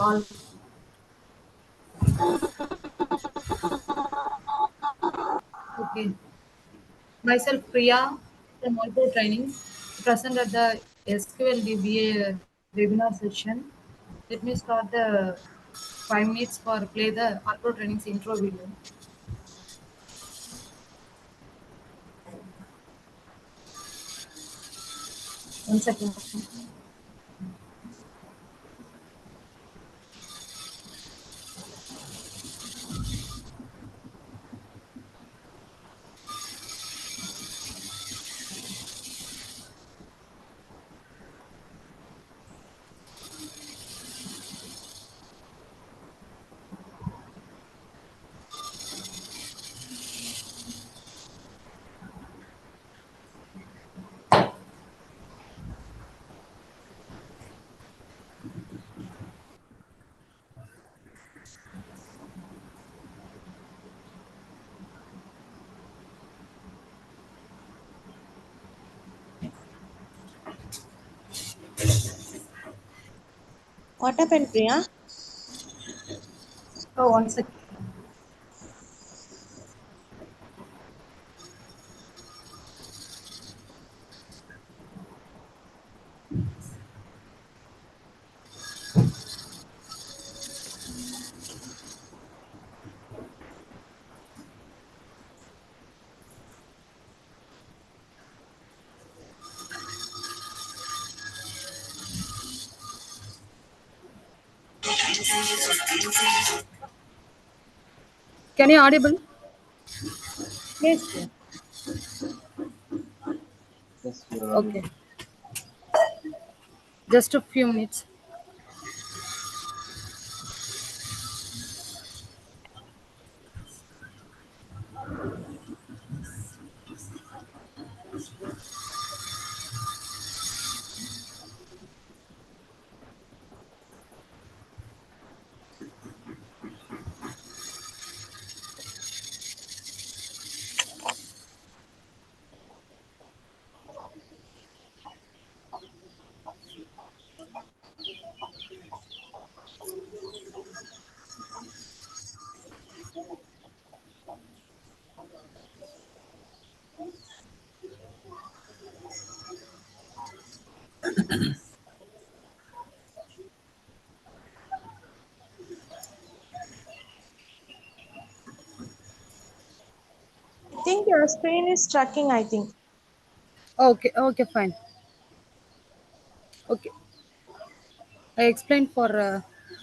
all. Okay. Myself, Priya, from AllPro Training, present at the SQL DBA webinar session. Let me start the 5 minutes for play the AllPro Training's intro video. One second. What happened, Priya? Oh, one second. Can you audible? Yes, Priya. Yes, you're Okay. audible. Just a few minutes. I think your screen is tracking, I think. Okay, okay, fine. Okay. I explained for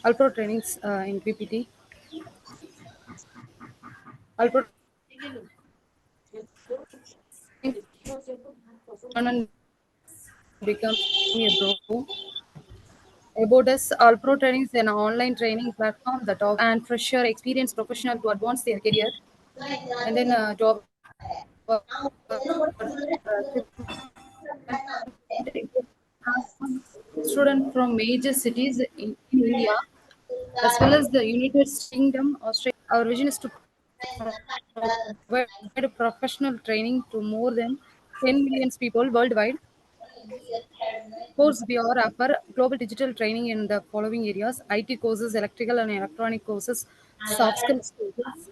AllPro trainings in PPT. AllPro training learn and become a pro. About us, AllPro Training is an online training platform that offers and fresher experienced professional to advance their career. And then students from major cities in India as well as the United Kingdom, Australia. Our vision is to provide professional training to more than 10 million people worldwide. Course, we offer global digital training in the following areas: IT courses, electrical and electronic courses, soft skills courses.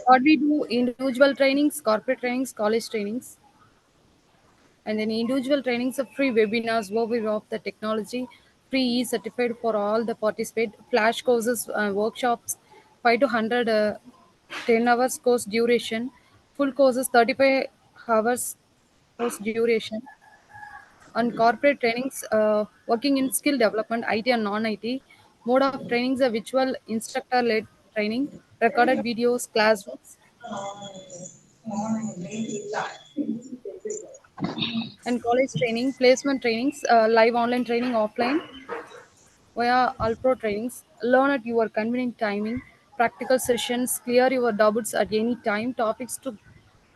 What we do: individual trainings, corporate trainings, college trainings, and then individual trainings of free webinars, overview of the technology, free certified for all the participate, flash courses, workshops, 5 to 100, 10 hours course duration, full courses 35 hours course duration, on corporate trainings, working in skill development, IT and non-IT. Mode of trainings are virtual instructor-led training, recorded videos, classrooms, and college training, placement trainings, live online training offline via AllPro trainings. Learn at your convenient timing, practical sessions, clear your doubts at any time, topics to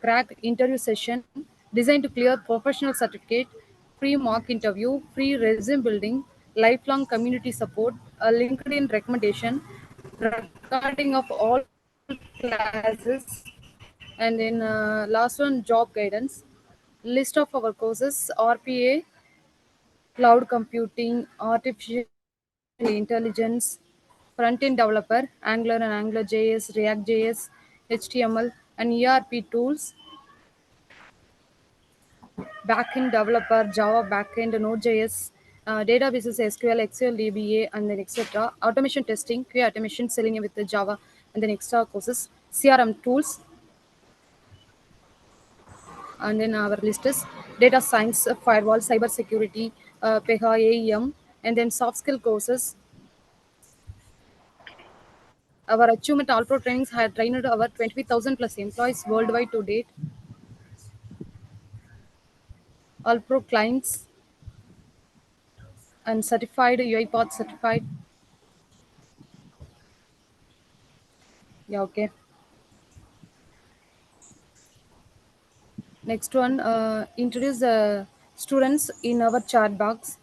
crack interview session, designed to clear professional certificate, free mock interview, free resume building, lifelong community support, a LinkedIn recommendation, recording of all classes, and then last one, job guidance, list of our courses, RPA, cloud computing, artificial intelligence, front-end developer, Angular and Angular.js, React.js, HTML, and ERP tools, backend developer, Java backend, Node.js, databases, SQL, Excel, DBA, and then etc. Automation testing, QA automation, selling with the Java, and then extra courses, CRM tools, and then our list is data science, firewall, cyber security, Pega, AEM, and then soft skill courses. Our achievement AllPro trainings had trained over 25,000 plus employees worldwide to date. AllPro clients and certified UiPath certified. Yeah, okay. Next one, introduce the students in our chat box.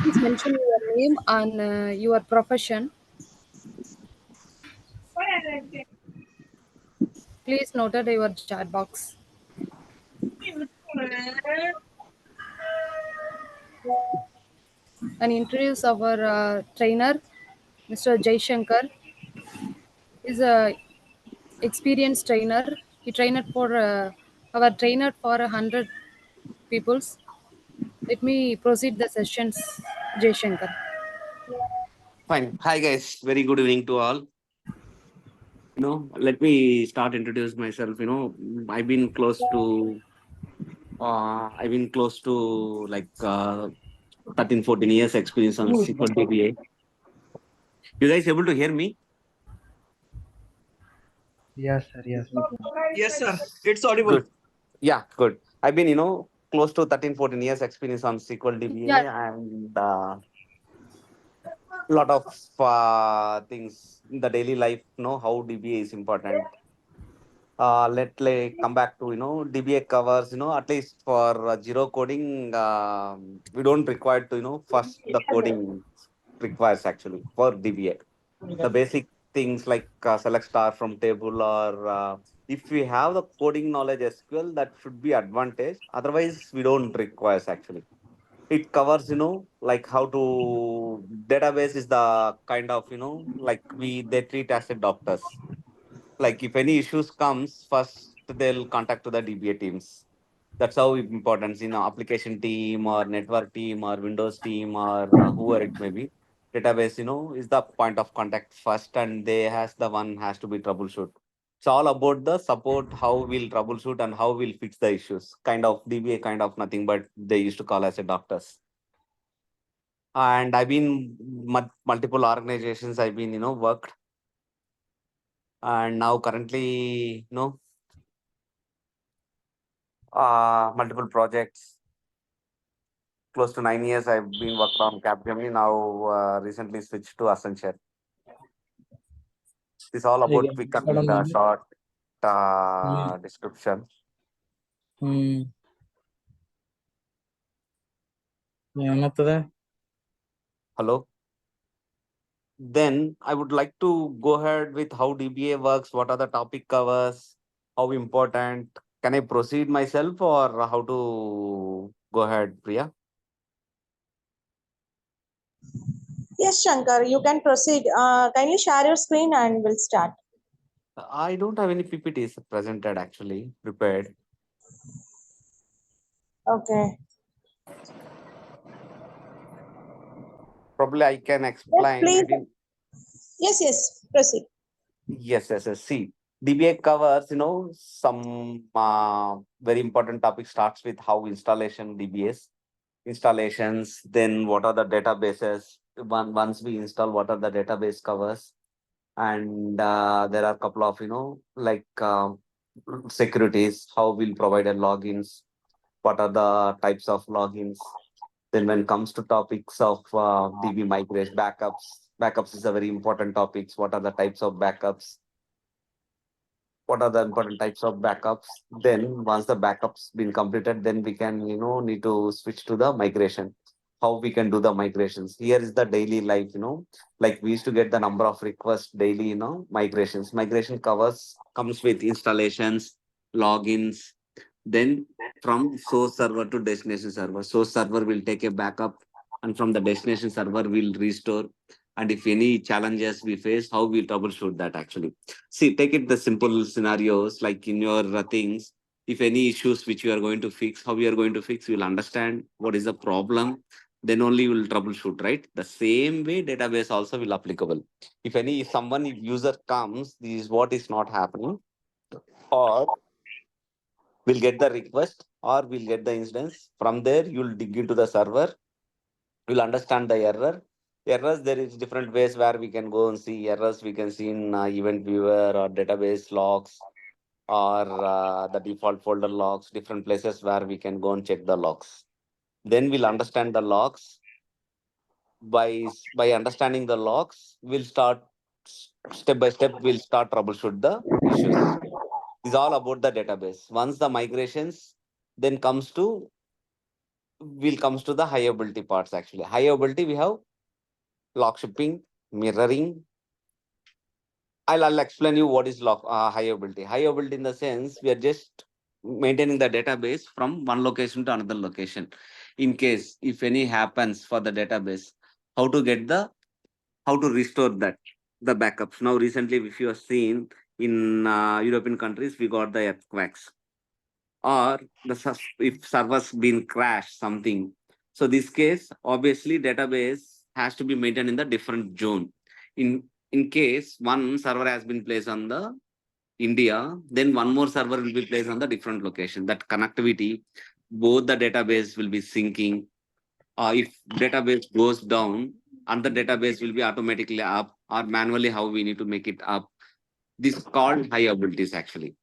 Please mention your name and your profession. Please note at your chat box and introduce our trainer, Mr. Jay Shankar. Is a experienced trainer. He trained for our trainer for 100 peoples. Let me proceed the sessions, Jay Shankar. Fine. Hi guys. Very good evening to all. Let me start introduce myself. I've been close to like 13, 14 years experience on SQL DBA. You guys able to hear me? Yes, sir. Yes. Yes, sir. It's audible. Good. Yeah, good. I've been, close to 13, 14 years experience on SQL DBA Yeah, and lot of things in the daily life, how DBA is important. Let's come back to DBA covers at least for zero coding we don't require to first the coding requires actually for DBA the basic things like select star from table or if we have the coding knowledge SQL that should be advantage, otherwise we don't require actually. It covers like how to database is the kind of like they treat as a doctors, like if any issues comes first they'll contact to the DBA teams. That's how important application team or network team or Windows team or whoever it may be. Database is the point of contact first and they has the one has to be troubleshoot. It's all about the support, how we'll troubleshoot and how we'll fix the issues, kind of DBA, kind of nothing but they used to call as a doctors. And I've been multiple organizations I've been worked, and now currently multiple projects. Close to 9 years I've been worked on Capgemini. Now recently switched to Accenture. This is all about quick and short description. Hello. Then I would like to go ahead with how DBA works. What are the topic covers? How important? Can I proceed myself or how to go ahead, Priya? Yes, Shankar, you can proceed. Kindly share your screen and we'll start. I don't have any PPTs presented actually, prepared. Okay. Probably I can Yes, explain. please. Yes, proceed. Yes. See, DBA covers, some very important topic starts with how installation DBAs, installations, then what are the databases. Once we install, what are the database covers. And there are a couple of, like securities, how we'll provide a logins, what are the types of logins. Then when it comes to topics of DB migration, backups is a very important topics. What are the types of backups? What are the important types of backups? Then once the backups been completed, then we can, need to switch to the migration. How we can do the migrations. Here is the daily life, like we used to get the number of requests daily, migrations. Migration comes with installations, logins, Then from source server to destination server, source server will take a backup, and from the destination server will restore. And if any challenges we face, how we troubleshoot that actually. See, take it the simple scenarios like in your things. If any issues which you are going to fix, how you are going to fix, you will understand what is the problem. Then only you will troubleshoot, right? The same way database also will applicable. If someone, if user comes, this is what is not happening, or we'll get the request or we'll get the instance. From there, you'll dig into the server, you'll understand the error. Errors, there is different ways where we can go and see errors. We can see in event viewer or database logs or the default folder logs, different places where we can go and check the logs. Then we'll understand the logs. By understanding the logs, we'll start step by step, we'll start troubleshoot the issues. Is all about the database. Once the migrations then comes to the high availability parts actually. High availability, we have lock shipping, mirroring. I'll explain you what is high availability. High availability in the sense we are just maintaining the database from one location to another location. In case if any happens for the database, how to get how to restore the backups. Now recently, if you have seen in European countries, we got the earthquakes or if servers been crashed something. So this case, obviously database has to be maintained in the different zone. In case one server has been placed on the India, then one more server will be placed on the different location. That connectivity, both the database will be syncing. If database goes down, and the database will be automatically up, or manually how we need to make it up. This is called high abilities actually.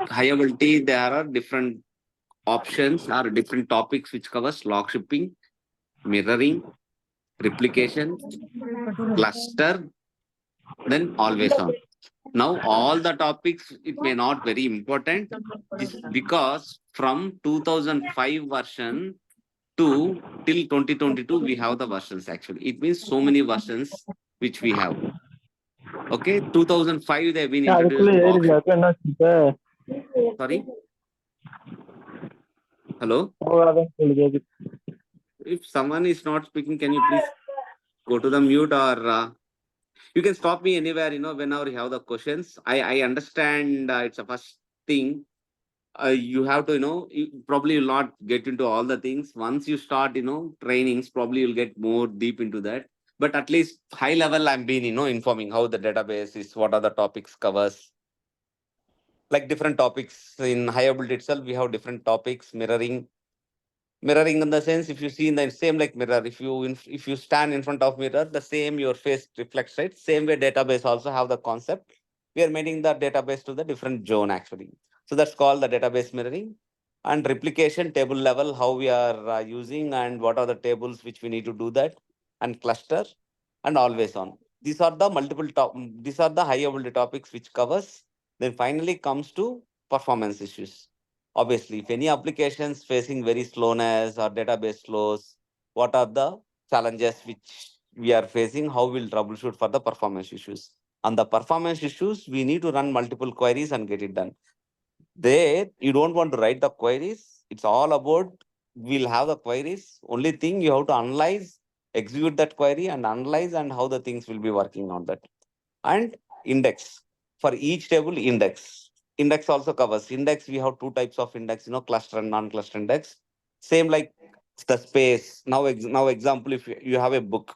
High ability, there are different options or different topics which covers log shipping, mirroring, replication, cluster, then always on. Now all the topics, it may not very important. This because from 2005 version to till 2022 we have the versions actually. It means so many versions which we have. Okay, 2005 they've been introduced log shipping. Sorry. Hello. If someone is not speaking, can you please go to the mute, or you can stop me anywhere, whenever you have the questions. I understand it's a first thing. You have to, you probably will not get into all the things. Once you start, trainings, probably you'll get more deep into that. But at least high level, I'm being, informing how the database is, what are the topics covers. Like different topics in high ability itself, we have different topics, mirroring in the sense, if you see in the same like mirror, if you stand in front of mirror, the same your face reflects, right? Same way database also have the concept. We are making the database to the different zone actually. So that's called the database mirroring. And replication, table level, how we are using and what are the tables which we need to do that. And cluster and always on. These are the these are the high availability topics which covers. Then finally comes to performance issues. Obviously, if any applications facing very slowness or database slows, what are the challenges which we are facing? How we'll troubleshoot for the performance issues? On the performance issues, we need to run multiple queries and get it done. There, you don't want to write the queries. It's all about we'll have the queries. Only thing you have to analyze, execute that query and analyze and how the things will be working on that. And index. For each table, index. Index also covers. Index, we have two types of index, cluster and non-cluster index. Same like the space. Now example, if you have a book,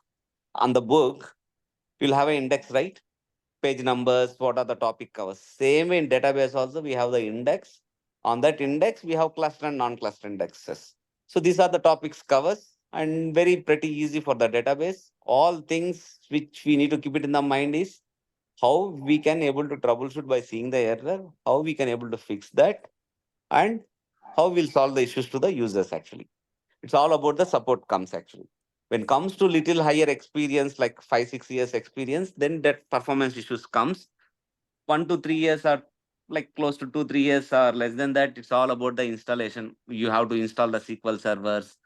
on the book, you'll have an index, right? Page numbers, what are the topic covers. Same in database also, we have the index. On that index, we have cluster and non-cluster indexes. So these are the topics covers and very pretty easy for the database. All things which we need to keep it in the mind is how we can able to troubleshoot by seeing the error, how we can able to fix that, and how we'll solve the issues to the users actually. It's all about the support comes actually. When comes to little higher experience, like 5-6 years experience, then that performance issues comes. 1 to 3 years or like close to 2-3 years or less than that, it's all about the installation. You have to install the SQL servers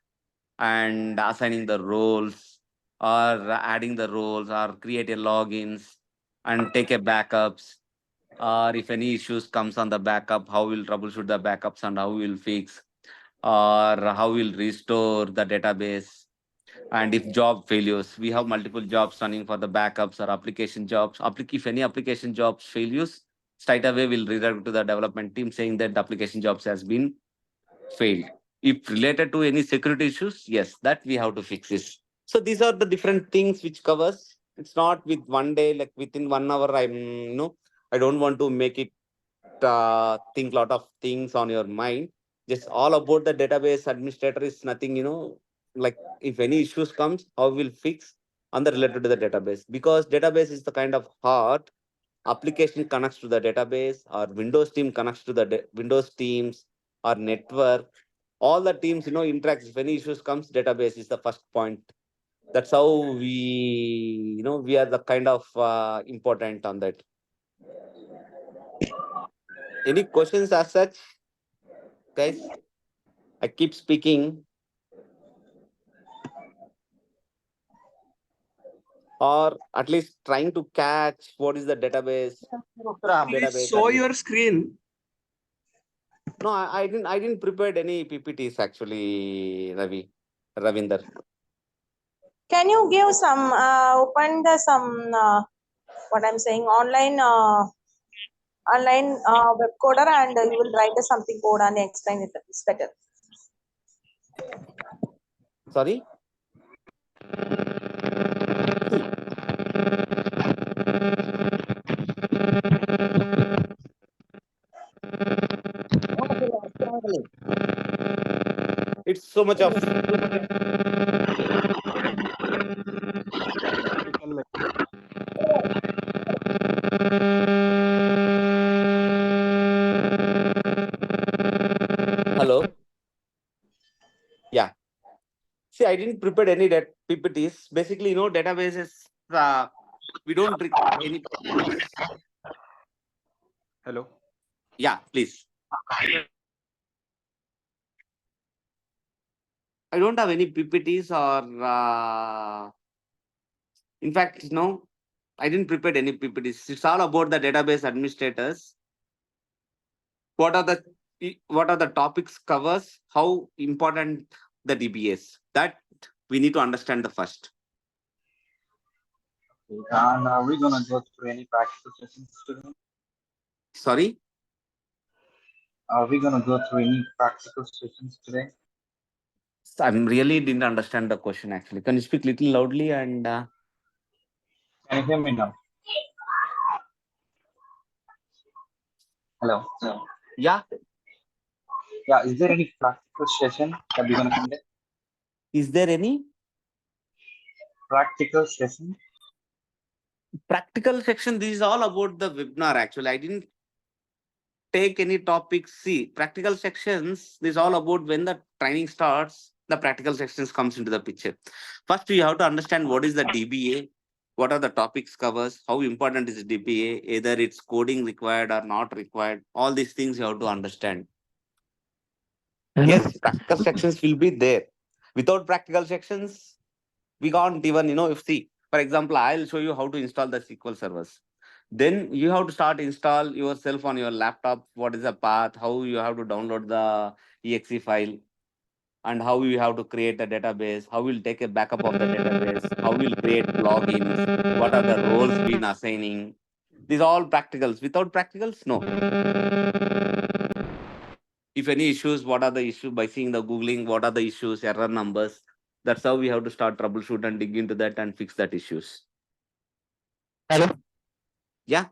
and assigning the roles or adding the roles or create a logins and take a backups. or if any issues comes on the backup, how we'll troubleshoot the backups and how we'll fix, or how we'll restore the database. And if job failures, we have multiple jobs running for the backups or application jobs. If any application jobs failures, straight away we'll redirect to the development team saying that the application jobs has been failed. If related to any security issues, yes, that we have to fix this. So these are the different things which covers. It's not with one day, like within 1 hour. I don't want to make it think lot of things on your mind. Just all about the database administrator is nothing. Like if any issues comes, how we'll fix on the related to the database, because database is the kind of heart. Application connects to the database, or Windows team connects to the Windows teams, or network. All the teams, interacts. If any issues comes, database is the first point. That's how we are the kind of important on that. Any questions as such, guys? I keep speaking, or at least trying to catch what is the database. Please show your screen. No, I didn't prepare any PPTs actually, Ravinder. Can you give some open the some what I'm saying online web coder, and you will write something code and explain it. It's better. Sorry. It's so much of. Hello. Yeah. See, I didn't prepare any PPTs. Basically, databases. We don't any PPTs. Hello. Yeah, please. I don't have any PPTs or. In fact, no, I didn't prepare any PPTs. It's all about the database administrators. What are the topics covers? How important the DB is? That we need to understand the first. And are we gonna go through any practical sessions today? Sorry? Are we gonna go through any practical sessions today? I really didn't understand the question actually. Can you speak little loudly and Can you hear me now? Hello. yeah? Yeah, is there any practical session that we're gonna conduct? Is there any Practical session? practical section? This is all about the webinar actually. I didn't take any topics. See, practical sections, this is all about when the training starts, the practical sections comes into the picture. First, you have to understand what is the DBA, what are the topics covers, how important is DBA, either it's coding required or not required. All these things you have to understand. Yes, practical sections will be there. Without practical sections, we can't even, see, for example, I'll show you how to install the SQL servers. Then you have to start install yourself on your laptop. What is the path? How you have to download the exe file, and how you have to create a database. How we'll take a backup of the database. How we'll create logins. What are the roles been assigning? These are all practicals. Without practicals, no. If any issues, what are the issues? By seeing the Googling, what are the issues, error numbers. That's how we have to start troubleshoot and dig into that and fix that issues. Hello. Yeah.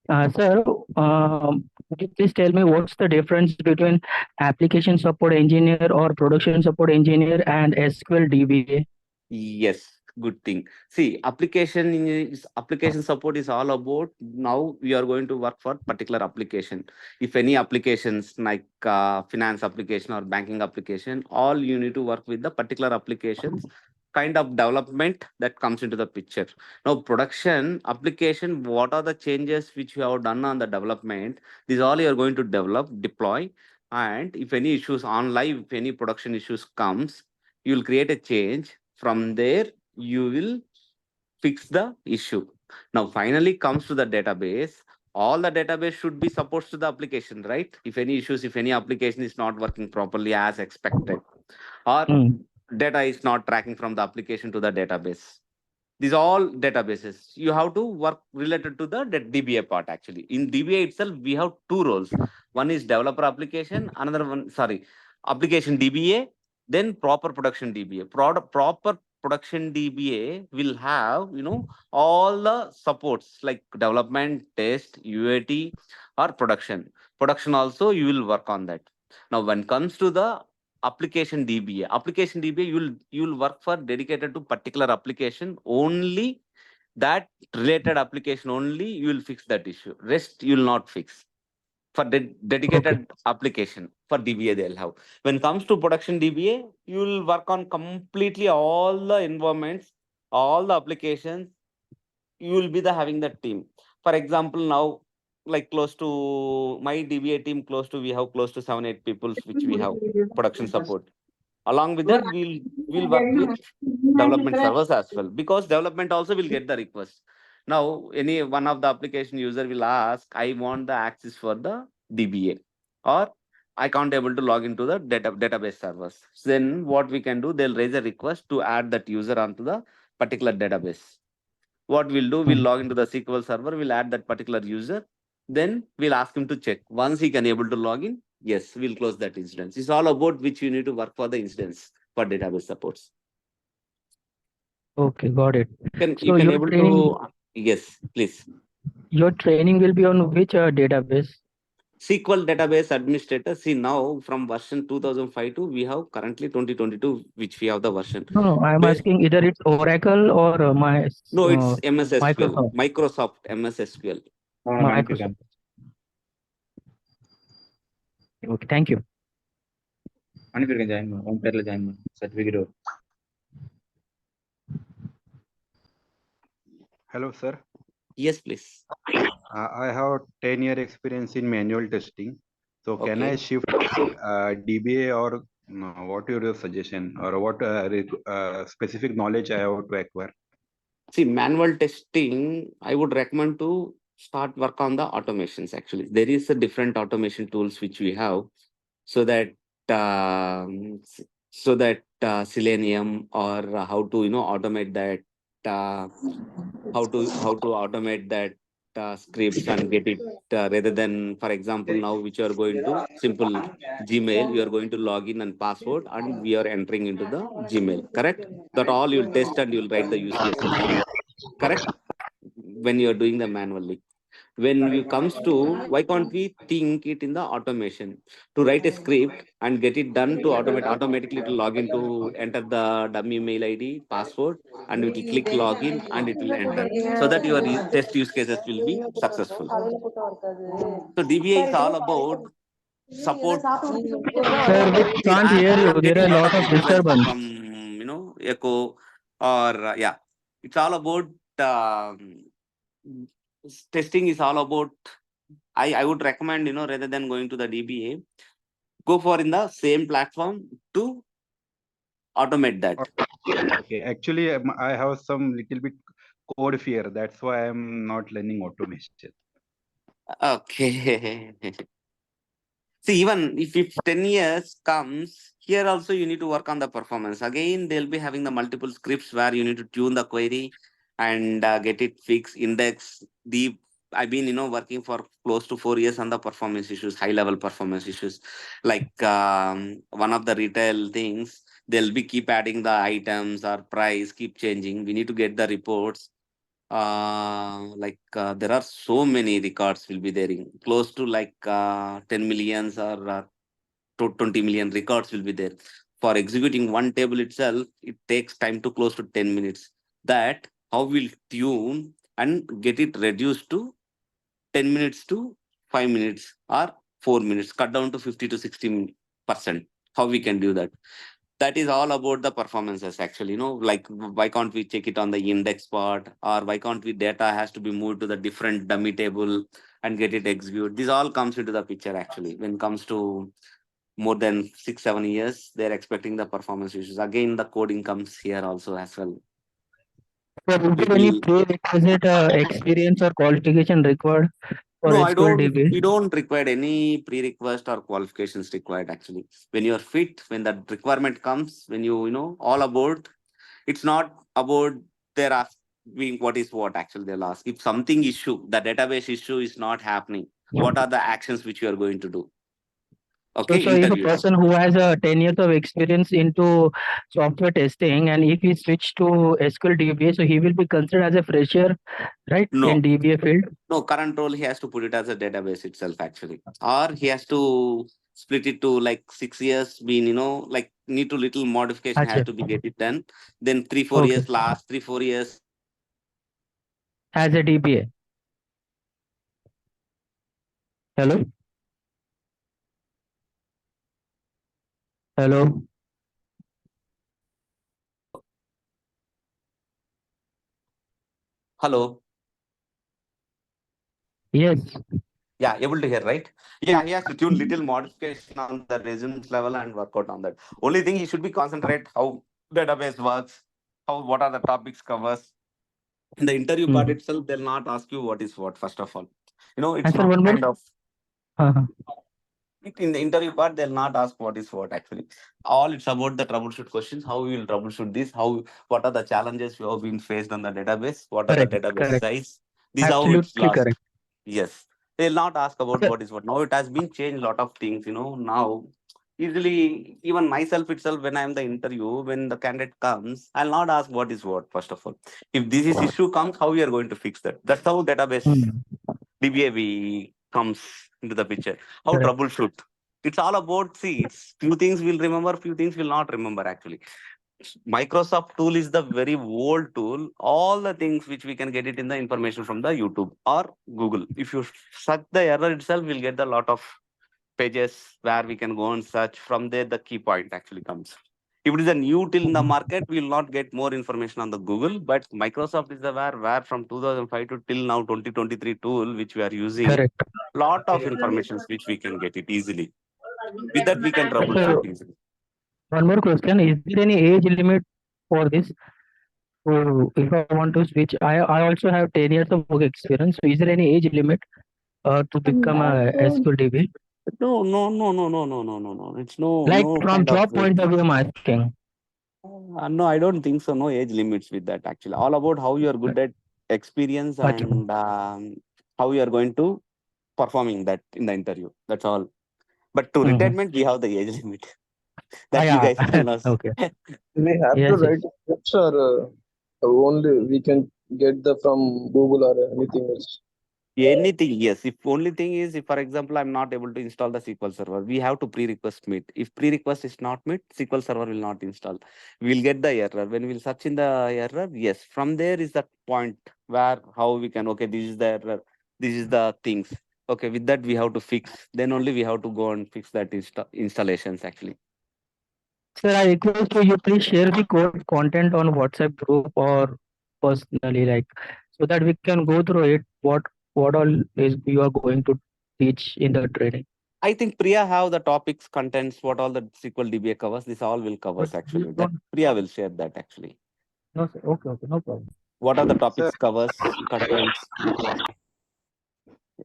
Sir, could you please tell me what's the difference between application support engineer or production support engineer and SQL DBA? Yes, good thing. See, application support is all about now we are going to work for particular application. If any applications like finance application or banking application, all you need to work with the particular applications kind of development that comes into the picture. Now, production application, what are the changes which you have done on the development? These all you are going to develop, deploy, and if any issues on live, if any production issues comes, you will create a change. From there, you will fix the issue. Now, finally comes to the database. all the database should be supports to the application, right? If any issues, if any application is not working properly as expected, or Mm. data is not tracking from the application to the database, these all databases you have to work related to the DBA part. Actually, in DBA itself we have two roles. One is developer application, another one, sorry, application DBA, then proper production DBA. Proper production DBA will have, all the supports like development, test, UAT, or production also you will work on that. Now when comes to the application DBA, you'll work for dedicated to particular application only. That related application only you will fix that issue, rest you will not fix. For Okay. dedicated application for DBA they'll have. When comes to production DBA, you will work on completely all the environments, all the applications. You will be the having that team. For example, now, like close to my DBA team, we have close to 7-8 people which we have production support. Along with that, we'll work with development servers as well, because development also will get the request. Now any one of the application user will ask, I want the access for the DBA, or I can't able to log into the database servers. Then what we can do, they'll raise a request to add that user onto the particular database. What we'll do, we'll Mm. log into the SQL server, we'll add that particular user, then we'll ask him to check. Once he can able to log in, yes, we'll close that instance. It's all about which you need to work for the instance for database supports. Okay, got it. You So can your able training, to, yes, please. your training will be on which database? SQL database administrator. See, now from version 2005 to we have currently 2022, which we have the version. No, no, I'm Where, asking either it's Oracle or no, it's MS SQL, Microsoft. Microsoft MS SQL. Microsoft. Okay, thank you. Certificate. Hello, sir. Yes, please. I have 10-year experience in manual testing. So can I Okay. shift DBA, or no, what is your suggestion, or what specific knowledge I have to acquire? See, manual testing, I would recommend to start work on the automations. Actually, there is a different automation tools which we have, so that Selenium, or how to automate that, how to automate that scripts and get it, rather than, for example, now which you are going to simple Gmail, you are going to log in and password, and we are entering into the Gmail, correct? That all you'll test and you'll write the use cases, correct? When you are doing the manually, when you comes to, why can't we think it in the automation, to write a script and get it done to automatically to log in, to enter the dummy mail ID password, and it will click login and it will enter, so that your test use cases will be successful. So DBA is all about support. Sir, we See, can't hear you. I'm There are getting a a lot lot of of disturbance disturbance. from echo, or yeah, it's all about testing is all about. I would recommend, rather than going to the DBA, go for in the same platform to automate that. Okay, actually, I have some little bit code fear. That's why I'm not learning automation. Okay. See, even if 10 years comes, here also you need to work on the performance. Again, they'll be having the multiple scripts where you need to tune the query and get it fixed, index. I've been, working for close to 4 years on the performance issues, high level performance issues. Like one of the retail things, they'll be keep adding the items or price, keep changing. We need to get the reports. There are so many records will be there, in close to 10 millions, or to 20 million records will be there. For executing one table itself, it takes time to close to 10 minutes. That how we'll tune and get it reduced to 10 minutes to 5 minutes, or 4 minutes, cut down to 50 to 60%. How we can do that? That is all about the performances. Actually, like, why can't we check it on the index part, or why can't we data has to be moved to the different dummy table and get it executed? This all comes into the picture. Actually, when it comes to more than 6-7 years, they're expecting the performance issues. Again, the coding comes here also as well. Sir, is there any People, prerequisite experience or qualification required for No, I SQL don't. DBA? We don't require any pre-request or qualifications required actually. When you are fit, when that requirement comes, when you know all about, it's not about they're asking what is what actually they'll ask. If something issue, the database issue is not happening, what are the actions which you are going to do? Okay, So if a interviews. person who has a 10 years of experience into software testing and if he switch to SQL DBA, so he will be considered as a fresher, right, in No, DBA field? no, current role he has to put it as a database itself actually, or he has to split it to like 6 years. Being like need to little modification has Acha. to be get it done. Then 3 4 years, Okay. last 3 4 years. As a DBA. Hello? Hello? Hello. Yes. Yeah, able to hear, right? Yeah, he has to tune little modification on the resumes level and work out on that. Only thing he should be concentrate how database works, how what are the topics covers. In the interview part Hmm. itself, they'll not ask you what is what, first of all. And It's sir, not one more. kind of Uh-huh. in the interview part, they'll not ask what is what actually. All it's about the troubleshoot questions, how we will troubleshoot this, what are the challenges you have been faced on the database, what are the Correct. database Correct. size. This is how it's Absolutely lost. correct. Yes. They'll not ask about Sir, what is what. Now it has been changed a lot of things, now. Easily, even myself itself, when I'm the interview, when the candidate comes, I'll not ask what is what, first of all. If this is issue comes, how we are going to fix that? That's how database hmm. DBA comes into the picture. How Correct. troubleshoot. It's all about, see, it's few things we'll remember, few things will not remember actually. Microsoft tool is the very old tool. All the things which we can get it in the information from the YouTube or Google. If you search the error itself, we'll get a lot of pages where we can go and search. From there, the key point actually comes. If it is a new tool in the Hmm. market, we will not get more information on the Google. But Microsoft is the where from 2005 to till now 2023 tool which we are using. Correct. Lot of informations which we can get it easily. With that, we can troubleshoot So easily. one more question. Is there any age limit for this? So if I want to switch, I also have 10 years of work experience. So is there any age limit to become a SQL DB? No, no, no, no, no, no, no, no, no. It's Like no from kind of job age point of view, limit. I'm asking. No, I don't think so. No age limits with that actually. All about how you are good at experience But and how you are going to performing that in the interview. That's all. But to mhm. retirement, we have the age limit. Ah, That you yeah. guys can know. Okay. We have to Yes, yes. write scripts or only we can get the from Google or anything else. Anything, yes. If only thing is, if for example, I'm not able to install the SQL server, we have to pre-request meet. If pre-request is not met, SQL server will not install. We'll get the error. When we'll search in the error, yes. From there is the point where how we can, okay, this is the error, this is the things. Okay, with that we have to fix. Then only we have to go and fix that installations actually. Sir, I request you please share the code content on WhatsApp group or personally, like, so that we can go through it. What all is you are going to teach in the training? I think Priya have the topics, contents, what all the SQL DBA covers. This all will But covers we actually. That don't. Priya will share that actually. No, sir. Okay, okay, no problem. What are the Sir, topics, covers, contents, sir,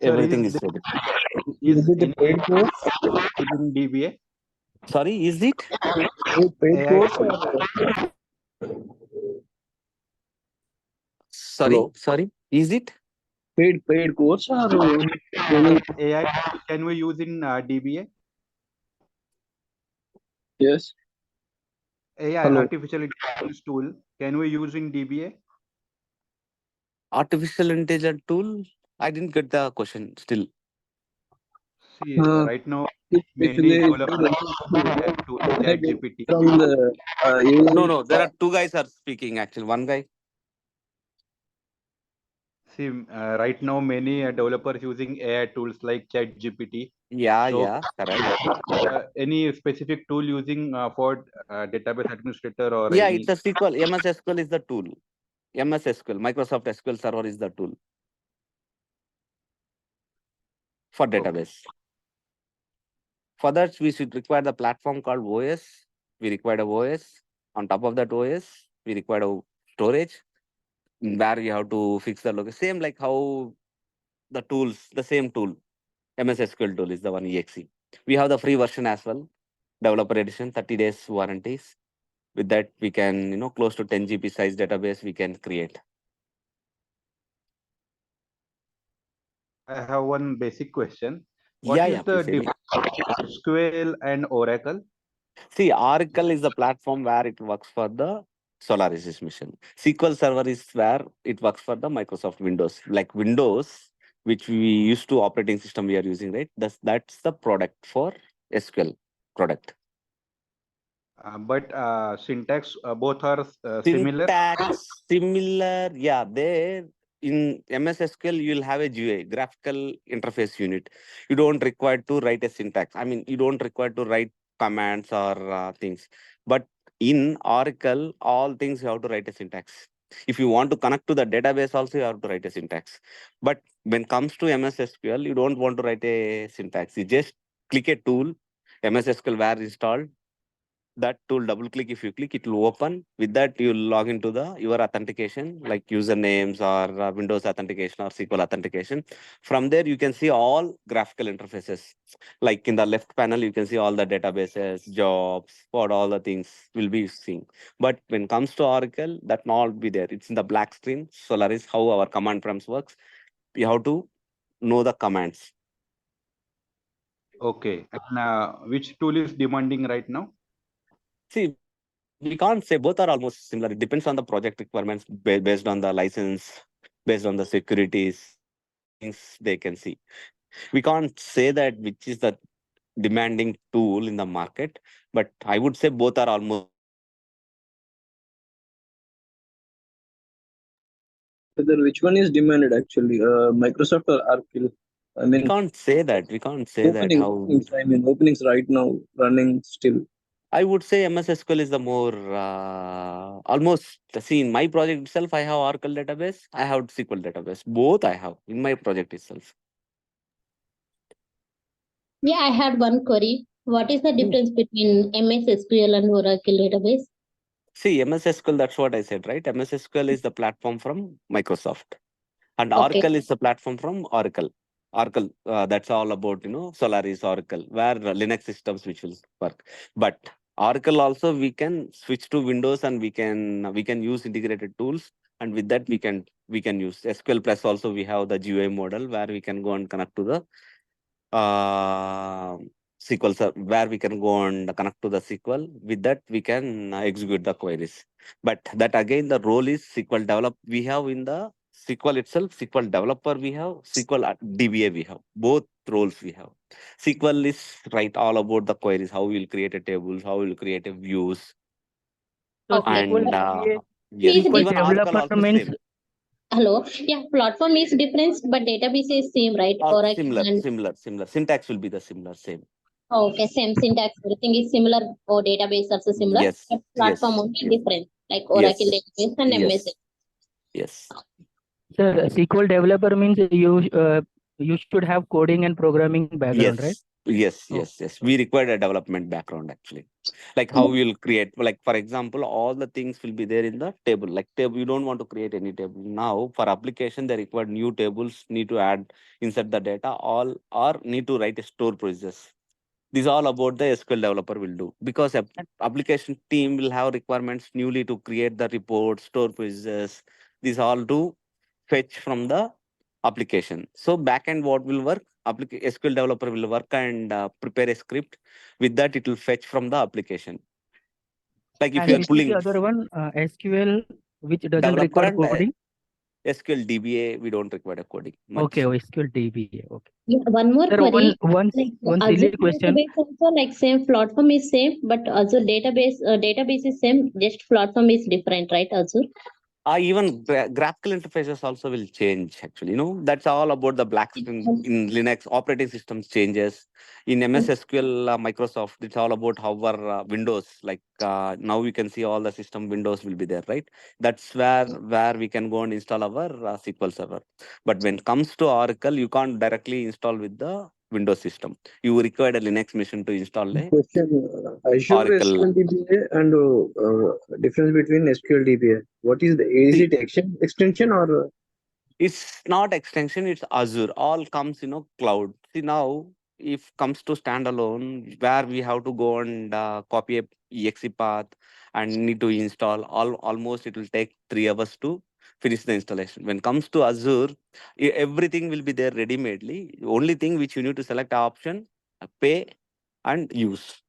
everything is ready. Is is it a any paid course? using DBA Sorry, is it? Paid AI course tool? or Sorry, hello? sorry, is it? Paid course or any? AI can we use in DBA? Yes. AI, Hello. artificial intelligence tool, can we use in DBA? Artificial intelligence tool? I didn't get the question still. See, right now many Actually, developers using AI tool, I get ChatGPT. from the No, AI. no, there are two guys are speaking actually. One guy. See, right now many developers using AI tools like ChatGPT. Yeah, So, yeah, correct. any specific tool using for database administrator or Yeah, it's any? a SQL. MS SQL is the tool. MS SQL, Microsoft SQL Server is the tool for Okay. database. For that, we should require the platform called OS. We require a OS. On top of that OS, we require a storage where you have to fix the location. Same like how the tools, the same tool, MS SQL tool is the one exe. We have the free version as well, developer edition, 30 days warranties. With that, we can, close to 10 GB size database we can create. I have one basic question. What Yeah, is the please, Amy. difference between SQL and Oracle? See, Oracle is the platform where it works for the Solaris mission. SQL Server is where it works for the Microsoft Windows. Like Windows, which we used to operating system we are using, right? That's the product for SQL product. But syntax, both are similar. Syntax similar, yeah. There in MS SQL, you'll have a GUI, graphical interface unit. You don't require to write a syntax. I mean, you don't require to write commands or things. But in Oracle, all things you have to write a syntax. If you want to connect to the database, also you have to write a syntax. But when it comes to MS SQL, you don't want to write a syntax. You just click a tool, MS SQL where installed, that tool, double click, if you click, it will open. With that, you will log into the your authentication, like usernames or Windows authentication or SQL authentication. From there, you can see all graphical interfaces. Like in the left panel, you can see all the databases, jobs, what all the things will be seeing. But when it comes to Oracle, that not be there. It's in the black screen. Solaris, how our command prompts works. You have to know the commands. Okay. And which tool is demanding right now? See, we can't say, both are almost similar. It depends on the project requirements, based on the license, based on the securities, things they can see. We can't say that which is the demanding tool in the market, but I would say both are almost. Whether which one is demanded actually, Microsoft or Oracle? I We mean, can't say that. We can't say that how. openings right now running still. I would say MS SQL is the more almost. See, in my project itself, I have Oracle database, I have SQL database. Both I have in my project itself. Yeah, I had one query. What is the difference between MS SQL and Oracle database? See, MS SQL, that's what I said, right? MS SQL is the platform from Microsoft. And Okay. Oracle is the platform from Oracle. Oracle, that's all about, Solaris Oracle, where Linux systems which will work. But Oracle also, we can switch to Windows and we can use integrated tools. And with that, we can use SQL Plus. Also, we have the GUI model where we can go and connect to the SQL server, where we can go and connect to the SQL. With that, we can execute the queries. But that again, the role is SQL develop. We have in the SQL itself, SQL developer we have, SQL DBA we have. Both roles we have. SQL is right all about the queries, how we'll create a tables, how we'll create a views. So Okay. And DBA, yes, Is SQL even Oracle developer also means same. Hello. Yeah, platform is different, but database is same, right? Or Oracle and similar. Syntax will be the similar, same. okay, same syntax. Everything is similar, or database also similar, Yes, but platform yes, only different, like Oracle yes, database and MS. yes. sir, SQL developer means you should have coding and programming background, right? Yes. We require a development background actually. Like how we'll create, like for example, all the things will be there in the table. Like table, you don't want to create any table. Now for application, they require new tables, need to add, insert the data, all or need to write a store procedures. These all about the SQL developer will do, because application team will have requirements newly to create the reports, store procedures. These all to fetch from the application. So backend what will work? SQL developer will work and prepare a script. With that, it will fetch from the application. Like if And you are which is the pulling other one? SQL, which doesn't developer require and coding. SQL DBA, we don't require a coding much. Okay, SQL DBA. Okay. Yeah, one more Sir, query. one Like silly Azure question. database also, like same platform is same, but Azure database is same, just platform is different, right? Azure. Even graphical interfaces also will change actually. That's all about the black screen in Linux operating systems changes. In MS SQL, Microsoft, it's all about how our Windows, like now we can see all the system Windows will be there, right? That's where we can go and install our SQL server. But when it comes to Oracle, you can't directly install with the Windows system. You require a Linux machine to install a Question: Azure Oracle. SQL DBA and difference between SQL DBA. What is the? Is See, it extension or? It's not extension, it's Azure. All comes, cloud. See now, if comes to standalone, where we have to go and copy a exe path and need to install, almost it will take 3 hours to finish the installation. When comes to Azure, everything will be there ready-madely. Only thing which you need to select option, pay and use.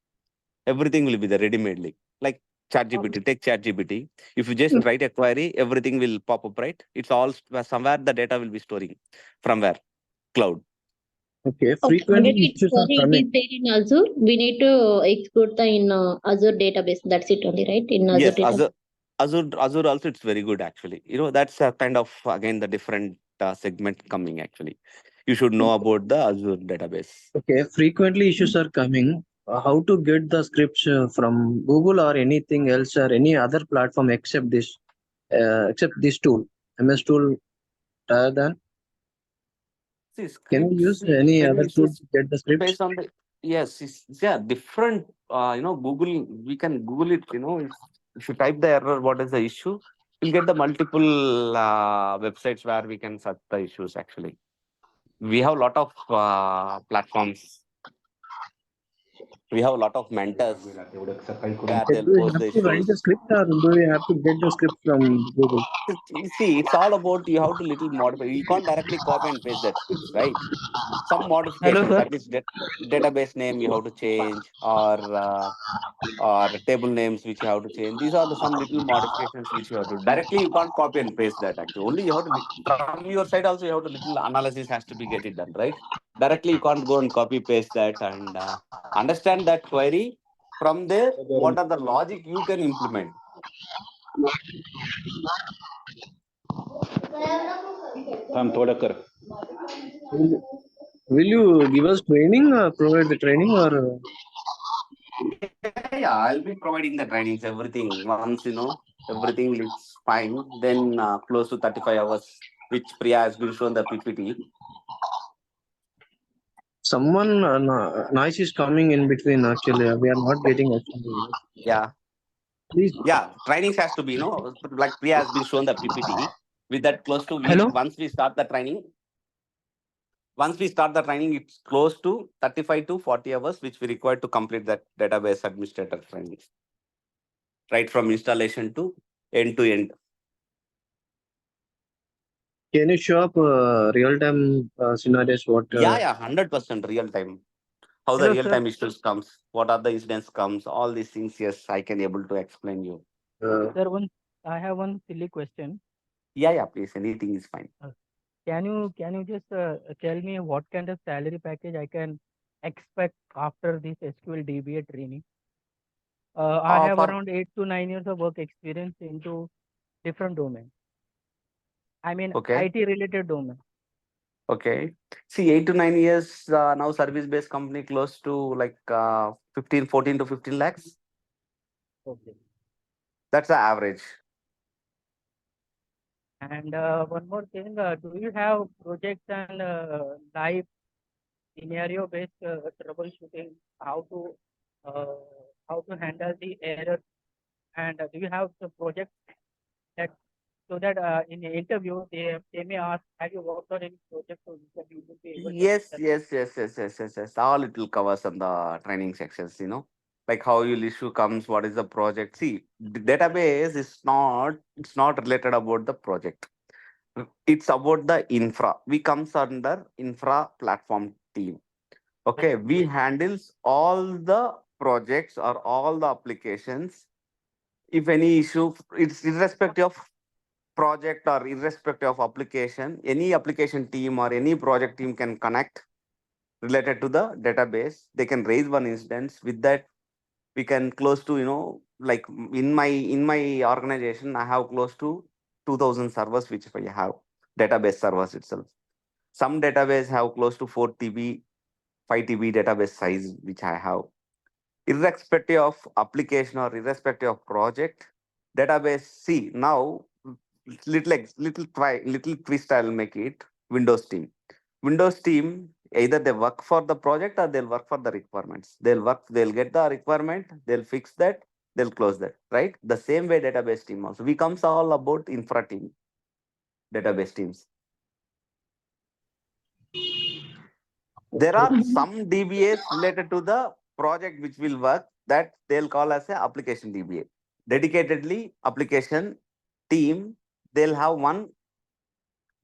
Everything will be there ready-madely. Like ChatGPT, take ChatGPT. If you just write a query, everything will pop up, right? It's all somewhere the data will be storing. From where? Cloud. Okay, Okay, frequently already issues are it coming. is there in Azure. We need to export the in Azure database. That's it only, right? In Azure Yes, database. Azure also it's very good actually. That's a kind of again the different segment coming actually. You should know about the Azure database. Okay, frequently issues are coming. How to get the scripts from Google or anything else or any other platform except this tool, MS tool, rather than See, can we scripts, use any when other we tool see to get the scripts? based on the yes, yeah, different. Google. We can Google it. If you type the error, what is the issue? You'll get the multiple websites where we can search the issues. Actually, we have a lot of platforms. We have a lot of mentors where Do they'll we post have the to write issues. the script or do we have to get the script from Google? See, it's all about you have to little modify. You can't directly copy and paste that scripts, right? Some Hello, modifications, sir. at least database name you have to change, or table names which you have to change. These are the some little modifications which you have to directly. You can't copy and paste that. Actually, only you have to from your side also you have to little analysis has to be get it done, right? Directly you can't go and copy paste that and understand that query. From there, what are the logic you can implement? Will, will you give us training or provide the training or Yeah, I'll be providing the trainings, everything. Once everything looks fine, then close to 35 hours, which Priya has been shown the PPT. someone noise is coming in between? Actually, we are not getting actually. Yeah, Please, yeah. Trainings has to be, like Priya has been shown the PPT. With that, close to Hello. once we start the training, it's close to 35 to 40 hours, which we require to complete that database administrator training. Right from installation to end to end. can you show up real time scenarios? What? Yeah, 100% real time. How the Hello, real sir. time issues comes, what are the incidents comes, all these things. Yes, I can able to explain you. Sir, I have one silly question. Yeah, please. Anything is fine. Can you just tell me what kind of salary package I can expect after this SQL DBA training? I have For around 8 to 9 years of work experience into different domains. I mean, okay, IT related domain. okay. See, 8 to 9 years now. Service based company close to like 15, 14 to 15 lakhs. Okay. That's the average. And one more thing, do you have projects and live scenario based troubleshooting? How to uh, how to handle the error? And do you have the project that so that in the interview they may ask, have you worked on any project so that you will be able to Yes, answer? yes, yes, yes, yes, yes, yes. All it will covers on the training sections. Like how your issue comes, what is the project. See, the database is not. It's not related about the project. It's about the infra. We comes under infra platform team. Okay, we handles all the projects or all the applications. If any issue, it's irrespective of project or irrespective of application. Any application team or any project team can connect related to the database. They can raise one instance. With that, we can close to like in my organization, I have close to 2,000 servers which I have database servers itself. Some database have close to 4 TB, 5 TB database size which I have. Irrespective of application or irrespective of project, database. See now, little twist I'll make it. Windows team, either they work for the project or they'll work for the requirements. They'll get the requirement, they'll fix that, they'll close that, right? The same way database team also. We comes all about infra team, database teams. There are some DBAs related to the project which will work that they'll call as a application DBA. Dedicatedly application team, they'll have one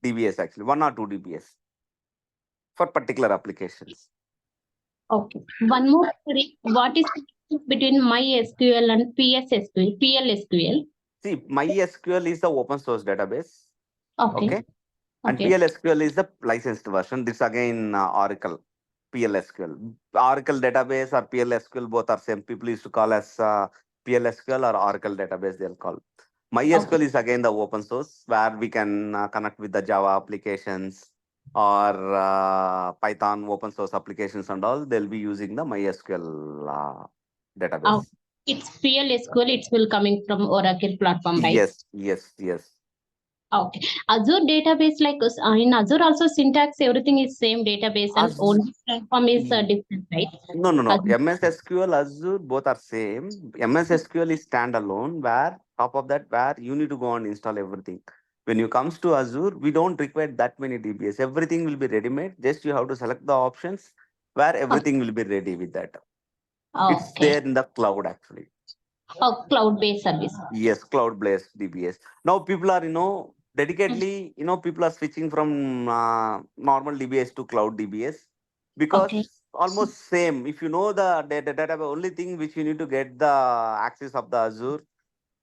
DBS actually, one or two DBS for particular applications. Okay. One more query. What is the difference between MySQL and PSSQL, PLSQL? See, MySQL is the open source database. Okay. Okay. And Okay. PLSQL is the licensed version. This again Oracle PLSQL. Oracle database or PLSQL both are same. People used to call as PLSQL or Oracle database. They'll call. MySQL is again the open source where we can connect with the Java applications or Python open source applications and all. They'll be using the MySQL database. It's PLSQL. It will coming from Oracle platform, right? Yes, yes, yes. Okay. Azure database, like in Azure also syntax, everything is same database and only platform is different, right? No. MS SQL, Azure, both are same. MS SQL is standalone where top of that where you need to go and install everything. When you comes to Azure, we don't require that many DBS. Everything will be ready-made. Just you have to select the options where everything will be ready with that. It's there in the cloud actually. Oh, cloud-based service. Yes, cloud-based DBS. Now people are, dedicatedly, people are switching from normal DBS to cloud DBS because almost same. If you know the data, only thing which you need to get the access of the Azure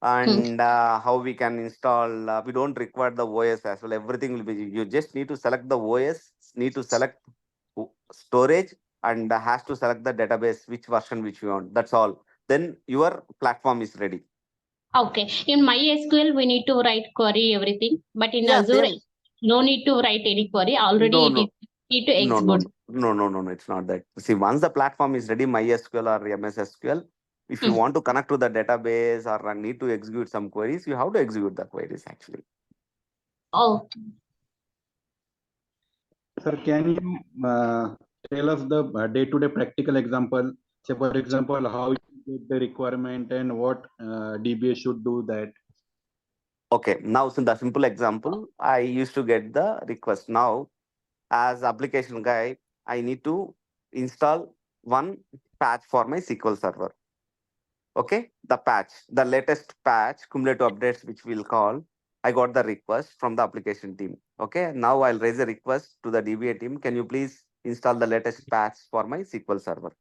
and how we can install. We don't require the OS as well. Everything will be. You just need to select the OS, need to select storage, and has to select the database, which version which you want. That's all. Then your platform is ready. Okay. In MySQL, we need to write query everything, but in Azure, no need to write any query. Already it is need to execute. No. It's not that. See, once the platform is ready, MySQL or MS SQL, if you want to connect to the database or need to execute some queries, you have to execute the queries actually. Oh. Sir, can you tell us the day-to-day practical example? Say, for example, how you get the requirement and what DBA should do that. Okay, now in the simple example, I used to get the request. Now, as application guy, I need to install one patch for my SQL server. Okay, the patch, the latest patch, cumulative updates, which we'll call. I got the request from the application team. Okay, now I'll raise a request to the DBA team. Can you please install the latest patch for my SQL server?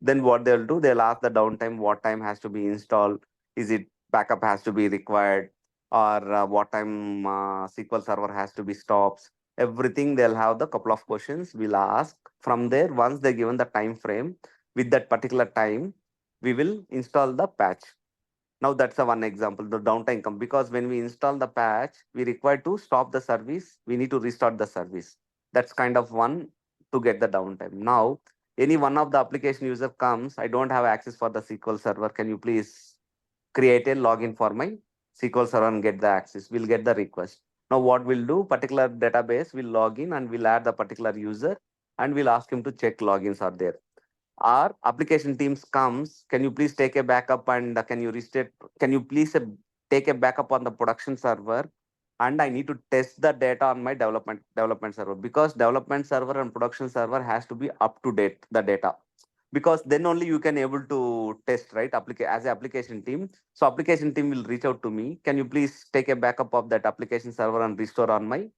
Then what they'll do, they'll ask the downtime, what time has to be installed, is it backup has to be required, or what time SQL server has to be stopped. Everything they'll have the couple of questions we'll ask. From there, once they're given the time frame, with that particular time, we will install the patch. Now that's a one example, the downtime come because when we install the patch, we require to stop the service. We need to restart the service. That's kind of one to get the downtime. Now, any one of the application user comes, I don't have access for the SQL server. Can you please create a login for my SQL server and get the access? We'll get the request. Now what we'll do, particular database, we'll log in and we'll add the particular user and we'll ask him to check logins are there. Our application teams comes, can you please take a backup and can you restate, can you please take a backup on the production server and I need to test the data on my development server because development server and production server has to be up to date, the data, because then only you can able to test, right? As an application team. So application team will reach out to me. Can you please take a backup of that application server and restore on my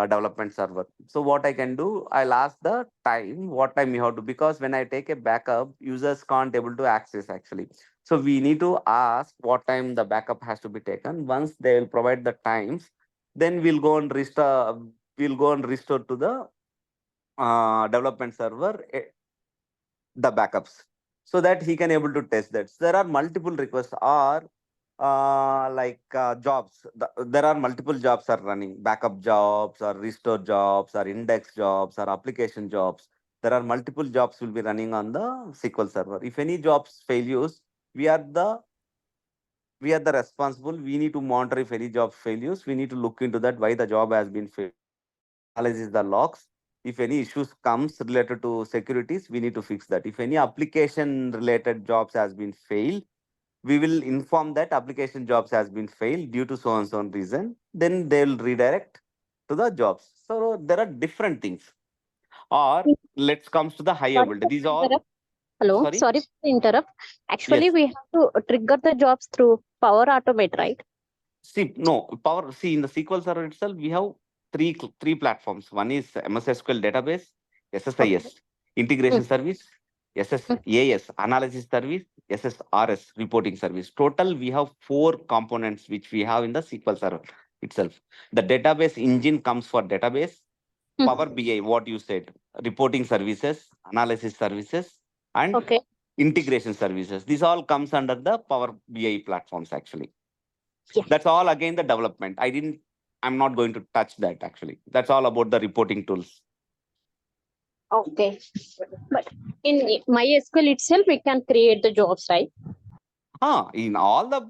development server? So what I can do, I'll ask the time, what time you have to, because when I take a backup, users can't able to access actually. So we need to ask what time the backup has to be taken. Once they will provide the times, then we'll go and restore. We'll go and restore to the development server the backups so that he can able to test that. So there are multiple requests or jobs. There are multiple jobs are running, backup jobs or restore jobs or index jobs or application jobs. There are multiple jobs will be running on the SQL server. If any jobs failures, we are the responsible. We need to monitor if any job failures. We need to look into that why the job has been failed. Analyze the logs. If any issues comes related to securities, we need to fix that. If any application related jobs has been failed, we will inform that application jobs has been failed due to so and so reason. Then they will redirect to the jobs. So there are different things. Or let's comes to the higher Sorry build. to These all, interrupt. Hello, sorry. sorry to interrupt. Actually, Yes. we have to trigger the jobs through Power Automate, right? See, no, Power, see, in the SQL Server itself, we have three platforms. One is MS SQL database, Okay. SSIS, integration Mm, service, mm. SSAS, analysis service, SSRS, reporting service. Total, we have four components which we have in the SQL Server itself. The database engine comes for database, Power BI, what you said, reporting services, analysis services, and Okay. integration services. This all comes under the Power BI platforms actually. Yeah. That's all again the development. I'm not going to touch that actually. That's all about the reporting tools. Okay. But in MySQL itself, we can create the jobs, right? In all the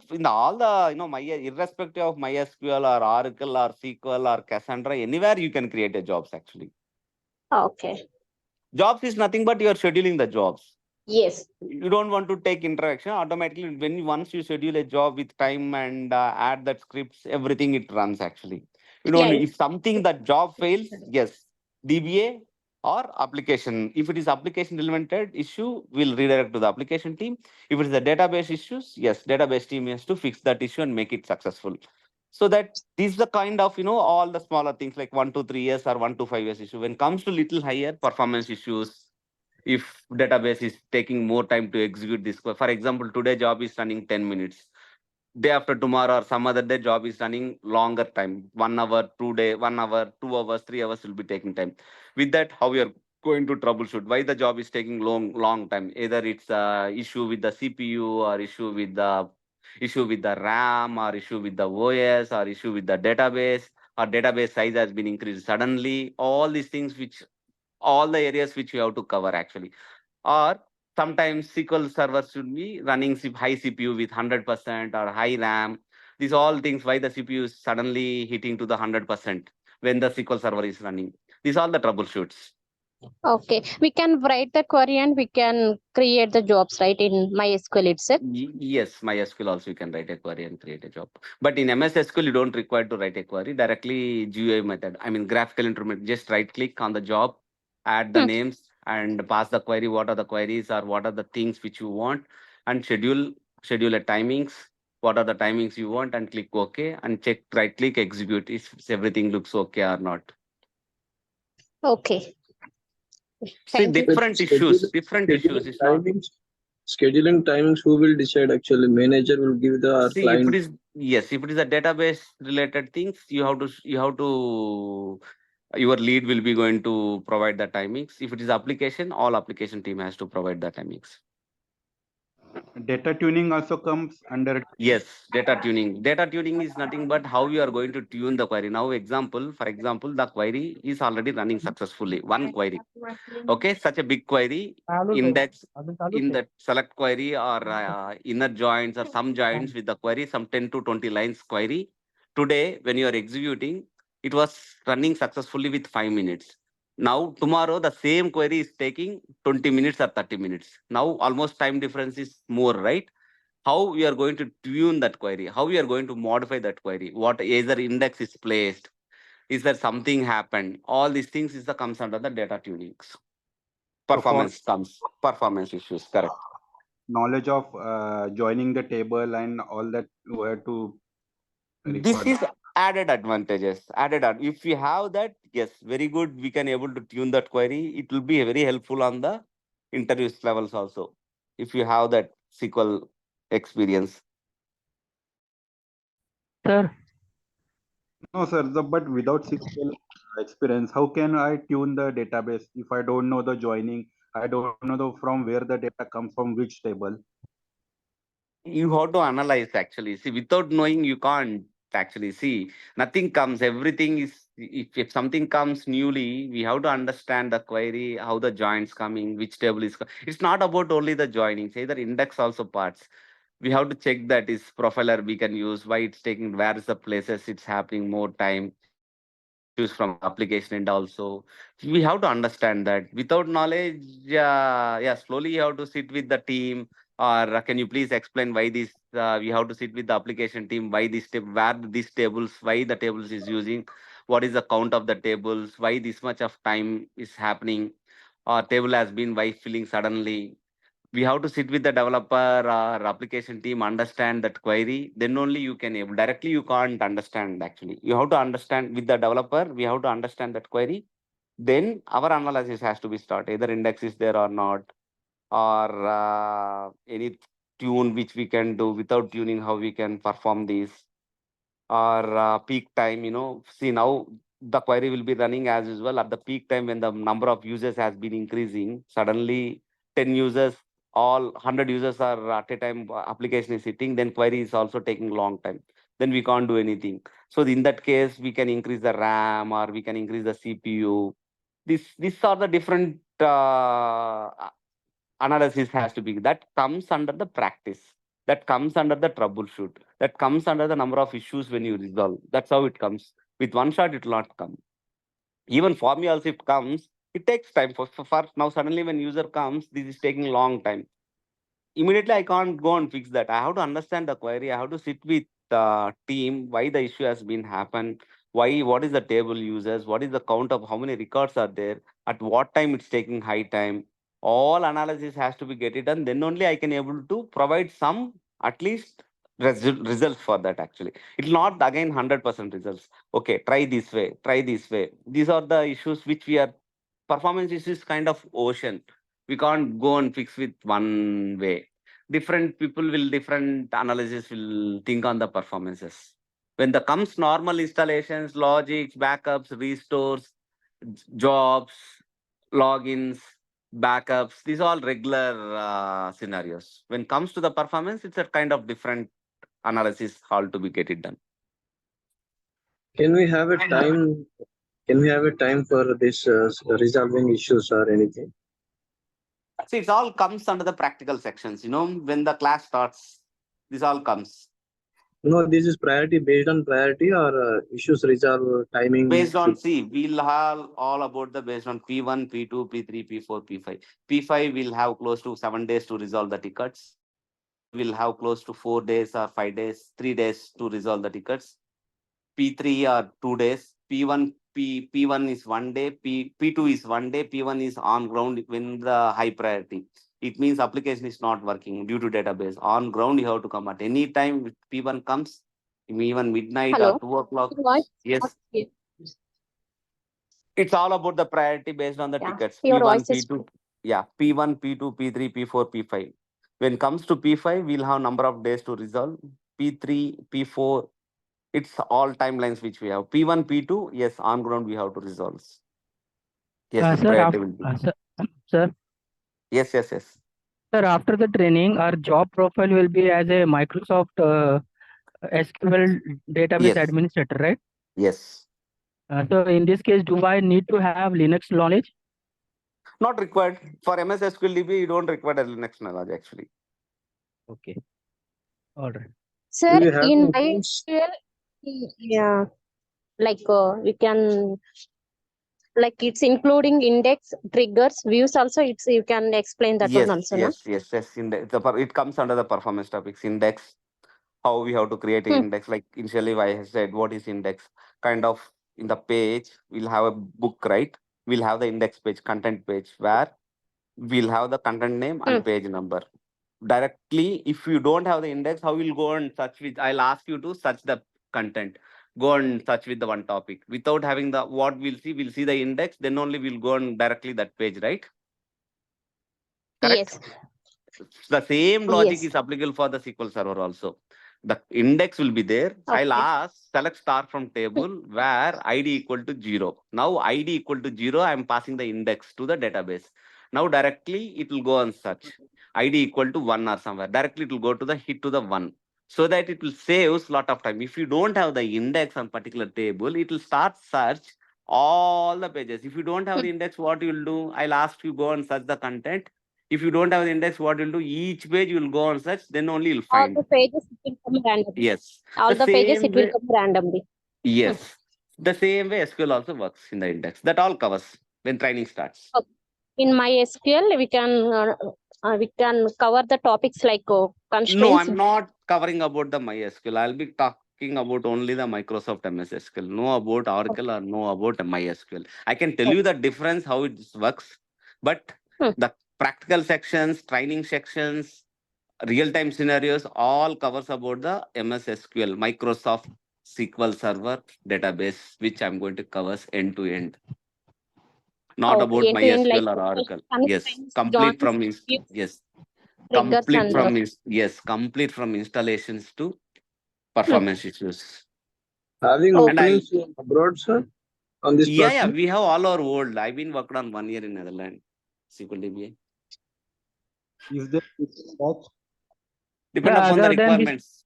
my irrespective of MySQL or Oracle or SQL or Cassandra, anywhere you can create a jobs actually. Okay. Jobs is nothing but you are scheduling the jobs. Yes. You don't want to take interaction automatically. Once you schedule a job with time and add that scripts, everything it runs actually. You don't, Yeah. if something that job fails, yes, DBA or application. If it is application related issue, we'll redirect to the application team. If it is the database issues, yes, database team has to fix that issue and make it successful. So that this is the kind of all the smaller things like 1 to 3 years or 1 to 5 years issue. When it comes to little higher performance issues, if database is taking more time to execute this, for example, today job is running 10 minutes, day after tomorrow or some other day job is running longer time, 1 hour 2 day 1 hour 2 hours 3 hours will be taking time. With that, how we are going to troubleshoot why the job is taking long time? Either it's a issue with the CPU, or issue with the RAM, or issue with the OS, or issue with the database, or database size has been increased suddenly. All these things, which all the areas which you have to cover actually. Or sometimes SQL servers should be running high CPU with 100% or high RAM. These all things why the CPU is suddenly hitting to the 100% when the SQL server is running. These are the troubleshoots. Okay. We can write the query and we can create the jobs, right, in MySQL itself. Yes, MySQL also you can write a query and create a job. But in MS SQL, you don't require to write a query. Directly GUI method. I mean graphical interpret. Just right click on the job, add the Hmm. names and pass the query. What are the queries or what are the things which you want, and schedule a timings. What are the timings you want, and click OK and check, right click, execute if everything looks okay or not. Okay. See, Thank you. different issues. Different issues. It's not. Scheduling timings, who will decide actually? Manager will give the or See, client. if it is a database related things, your lead will be going to provide the timings. If it is application, all application team has to provide the timings. Data tuning also comes under. Yes, data tuning. Data tuning is nothing but how you are going to tune the query. Now, for example, the query is already running successfully. One query. Okay, such a big query, index in that select query or inner joins or some joins with the query, some 10 to 20 lines query. Today, when you are executing, it was running successfully with 5 minutes. Now, tomorrow, the same query is taking 20 minutes or 30 minutes. Now, almost time difference is more, right? How we are going to tune that query? How we are going to modify that query? What either index is placed? Is there something happened? All these things comes under the data tunings. So for Performance issues, correct. knowledge of joining the table and all that, you have to This record. is added advantages. If we have that, yes, very good. We can able to tune that query. It will be very helpful on the interviews levels also. If you have that SQL experience. Sir, No, sir. But without SQL experience, how can I tune the database if I don't know the joining? I don't know from where the data comes from, which table. You have to analyze actually. See, without knowing, you can't actually see. Nothing comes. Everything is, if something comes newly, we have to understand the query, how the joins coming, which table is. It's not about only the joining. Say the index also parts. We have to check that is profiler we can use, why it's taking, where is the places it's happening more time, issues from the application end also. We have to understand that. Without knowledge, yeah, slowly you have to sit with the team, Or can you please explain why this, we have to sit with the application team, why this where these tables, why the tables is using, what is the count of the tables, why this much of time is happening, or table has been why filling suddenly. We have to sit with the developer or application team, understand that query, then only you can able. Directly you can't understand actually. You have to understand with the developer, we have to understand that query. Then our analysis has to be started. Either index is there or not, or any tune which we can do. Without tuning, how we can perform these, or peak time, see now the query will be running as usual at the peak time when the number of users has been increasing. Suddenly 10 users, all 100 users are at a time, application is sitting, then query is also taking long time. Then we can't do anything. So in that case, we can increase the RAM or we can increase the CPU. These are the different analysis has to be. That comes under the practice. That comes under the troubleshoot. That comes under the number of issues when you resolve. That's how it comes. With one shot, it will not come. Even for me also, it comes. It takes time. For now, suddenly when user comes, this is taking long time. Immediately I can't go and fix that. I have to understand the query. I have to sit with the team, why the issue has been happened, why, what is the table users, what is the count of how many records are there, at what time it's taking high time. All analysis has to be get it done. Then only I can able to provide some at least results for that actually. It's not again 100% results. Okay, try this way, try this way. These are the issues which we are, performance issues kind of ocean. We can't go and fix with one way. Different people will, different analysis will think on the performances. When the comes normal installations, logics, backups, restores, jobs, logins, backups, these are all regular scenarios. When comes to the performance, it's a kind of different analysis how to be get it done. Can we have a time? Can we have a time for this resolving issues or anything? See, it all comes under the practical sections. When the class starts, this all comes. No, this is priority based on priority or issues resolve timing. Based on, see, we'll have all about the based on P1, P2, P3, P4, P5. P5 will have close to 7 days to resolve the tickets. We'll have close to 4 days or 5 days, 3 days to resolve the tickets. P3 are 2 days. P1 is 1 day. P2 is 1 day. P1 is on ground when the high priority. It means application is not working due to database. On ground, you have to come at any time. P1 comes, even midnight Hello. or 2 o'clock. Voice Yes. not- It's all about the priority based on the Yeah, tickets. your P1, voice is P2. Yeah, P1, P2, P3, P4, P5. When comes to P5, we'll have number of days to resolve. P3, P4, it's all timelines which we have. P1, P2, yes, on ground we have to resolve. Yes, this Sir, priority will be. sir, Yes. sir, after the training, our job profile will be as a Microsoft SQL database Yes. administrator, right? Yes. So in this case, do I need to have Linux knowledge? Not required. For MS SQL DB, you don't require a Linux knowledge actually. Okay. All right. Sir, Do you have in any my tools? yeah, like we can, like it's including index, triggers, views also. It's you can explain that one Yes. also, na? Index. It comes under the performance topics. Index, how we have to create an index. Like initially I said, what is index? Kind of in the page, we'll have a book, right? We'll have the index page, content page, where we'll have the content name and page number. Directly, if you don't have the index, how will go and search with? I'll ask you to search the content. Go and search with the one topic. Without having the what we'll see the index, then only we'll go on directly that page, right? Correct? Yes. The same logic Yes. is applicable for the SQL Server also. The index will be there. I'll Okay. ask select star from table where ID equal to 0. Now ID equal to 0, I'm passing the index to the database. Now directly it will go and search. ID equal to 1 or somewhere. Directly it will go to the hit to the 1. So that it will save a lot of time. If you don't have the index on particular table, it will start search all the pages. If you don't have the index, what you will do? I'll ask you go and search the content. If you don't have the index, what you'll do? Each page you will go on search, then only you'll All find. the pages it will come randomly. Yes. All the pages same it will way. come randomly. Yes. The same way SQL also works in the index. That all covers when training starts. Okay. In my SQL, we can we can cover the topics like No, constraints. I'm not covering about the MySQL. I'll be talking about only the Microsoft MS SQL. No about Oracle or no about MySQL. I can tell you the difference, how it works, but Hmm. the practical sections, training sections, real-time scenarios, all covers about the MS SQL, Microsoft SQL Server database, which I'm going to cover end to end. Not about End to end, like MySQL or Oracle. Yes, constraints, complete joins, from views, yes, triggers, complete and from complete from installations to hmm. performance issues. Having And I openings abroad, sir, on this platform? we have all our world. I've been worked on 1 year in Netherlands. SQL DBA. Is there batch? Depend Yeah, upon the other than this, requirements.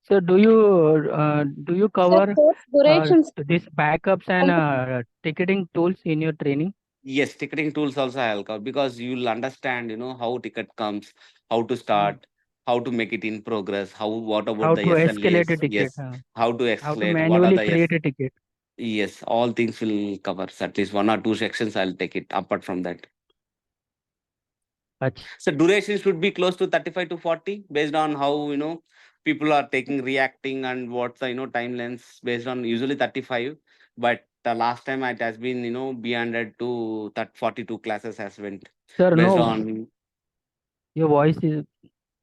so do you Sir, cover course durations. these backups and ticketing tools in your training? Yes, ticketing tools also I'll cover, because you'll understand, how ticket comes, how to start, how to make it in progress, what about How the to escalate a SLAs, ticket? yes, how to How to escalate, what are manually the create a ticket? yes, all things will cover. At least 1 or 2 sections I'll take it apart from that. Ach- So duration should be close to 35 to 40 based on how, people are taking reacting and what's the, time lengths based on usually 35. But the last time it has been, beyond it to that 42 classes has went Sir, based no, on, your voice is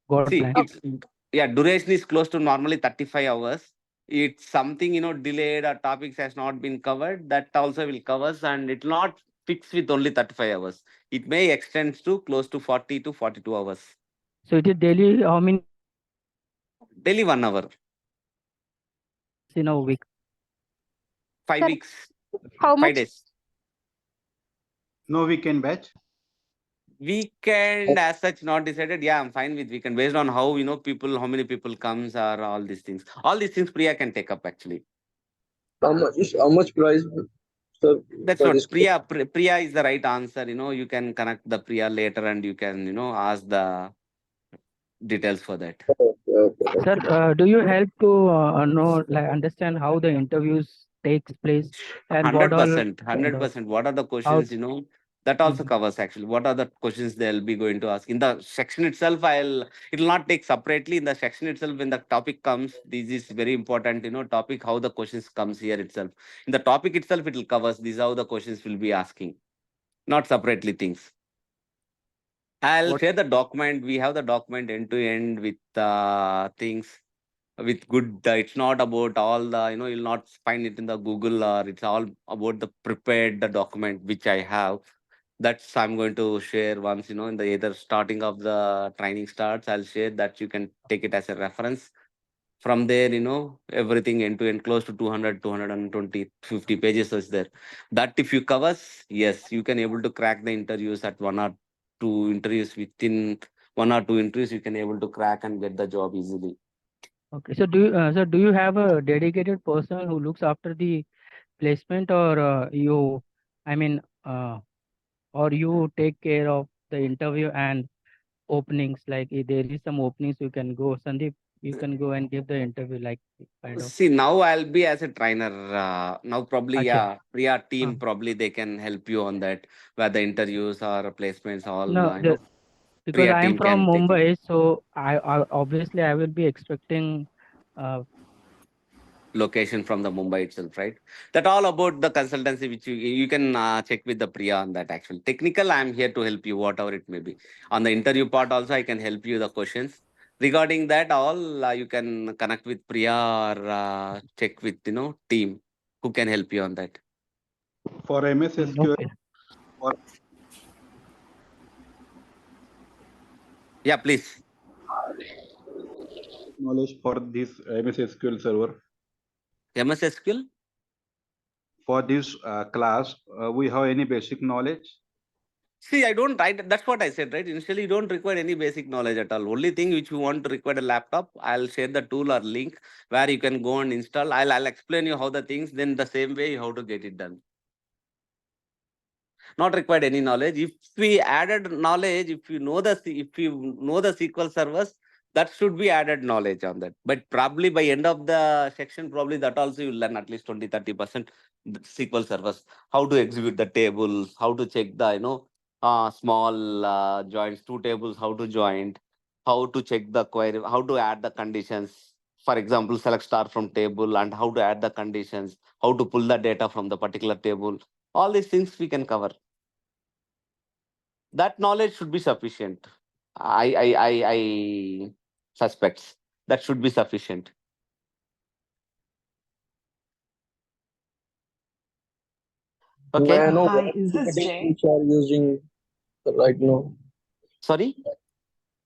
got see, blank. duration is close to normally 35 hours. It's something, delayed or topics has not been covered, that also will covers, and it will not fix with only 35 hours. It may extend to close to 40 to 42 hours. So it is daily, how many Daily 1 hour. in a week? 5 weeks, How 5 much? days. No weekend batch? Weekend as such not decided. Yeah, I'm fine with weekend based on how, people, how many people comes or all these things. All these things Priya can take up actually. How much price, sir, That's for what this course? Priya is the right answer. You can connect the Priya later and you can, ask the details for that. Okay. Sir, do you help to know, like, understand how the interviews takes place and what all 100%, kind of 100%. What are the how? questions, that also Mhm. covers actually. What are the questions they'll be going to ask in the section itself? It'll not take separately in the section itself. When the topic comes, this is very important, topic, how the questions comes here itself. In the topic itself, it will covers. These how the questions will be asking, not separately things. I'll What? share the document. We have the document end to end with things with good. It's not about all the, you'll not find it in the Google, or it's all about the prepared the document which I have. That's I'm going to share once, in the either starting of the training starts. I'll share that, you can take it as a reference. From there, everything end to end close to 200, 220, 50 pages is there. That if you covers, yes, you can able to crack the interviews at 1 or 2 interviews. Within 1 or 2 interviews, you can able to crack and get the job easily. Okay. So do you have a dedicated person who looks after the placement, or I mean, or you take care of the interview and openings? Like if there is some openings, you can go, Sandeep. You can go and give the interview, like kind of. See, now I'll be as a trainer. Now probably, Acha. yeah, Priya Uh, team probably they can help you on that, where the interviews or placements, all no, because Priya I am team from can take it. Mumbai, so I obviously I will be expecting. Uh, Location from the Mumbai itself, right? That all about the consultancy, which you can check with the Priya on that. Actually, technical, I'm here to help you, whatever it may be. On the interview part, also I can help you the questions regarding that. All you can connect with Priya or check with team who can help you on that. For MS SQL, okay. for Yeah, please. knowledge for this MS SQL server. MS SQL. For this class, we have any basic knowledge? See, I don't write. That's what I said, right? Initially, you don't require any basic knowledge at all. Only thing which you want to require a laptop, I'll share the tool or link where you can go and install. I'll explain you how the things. Then the same way how to get it done. Not required any knowledge. If we added knowledge, if you know the SQL servers, that should be added knowledge on that. But probably by end of the section, probably that also you'll learn at least 20-30% SQL servers, how to execute the tables, how to check the small joins, two tables, how to join, how to check the query, how to add the conditions. For example, select star from table and how to add the conditions, how to pull the data from the particular table. All these things we can cover. That knowledge should be sufficient. I suspects that should be sufficient. Okay. May I know Hi, what is this ticketing Jay? tools are using right now? Sorry.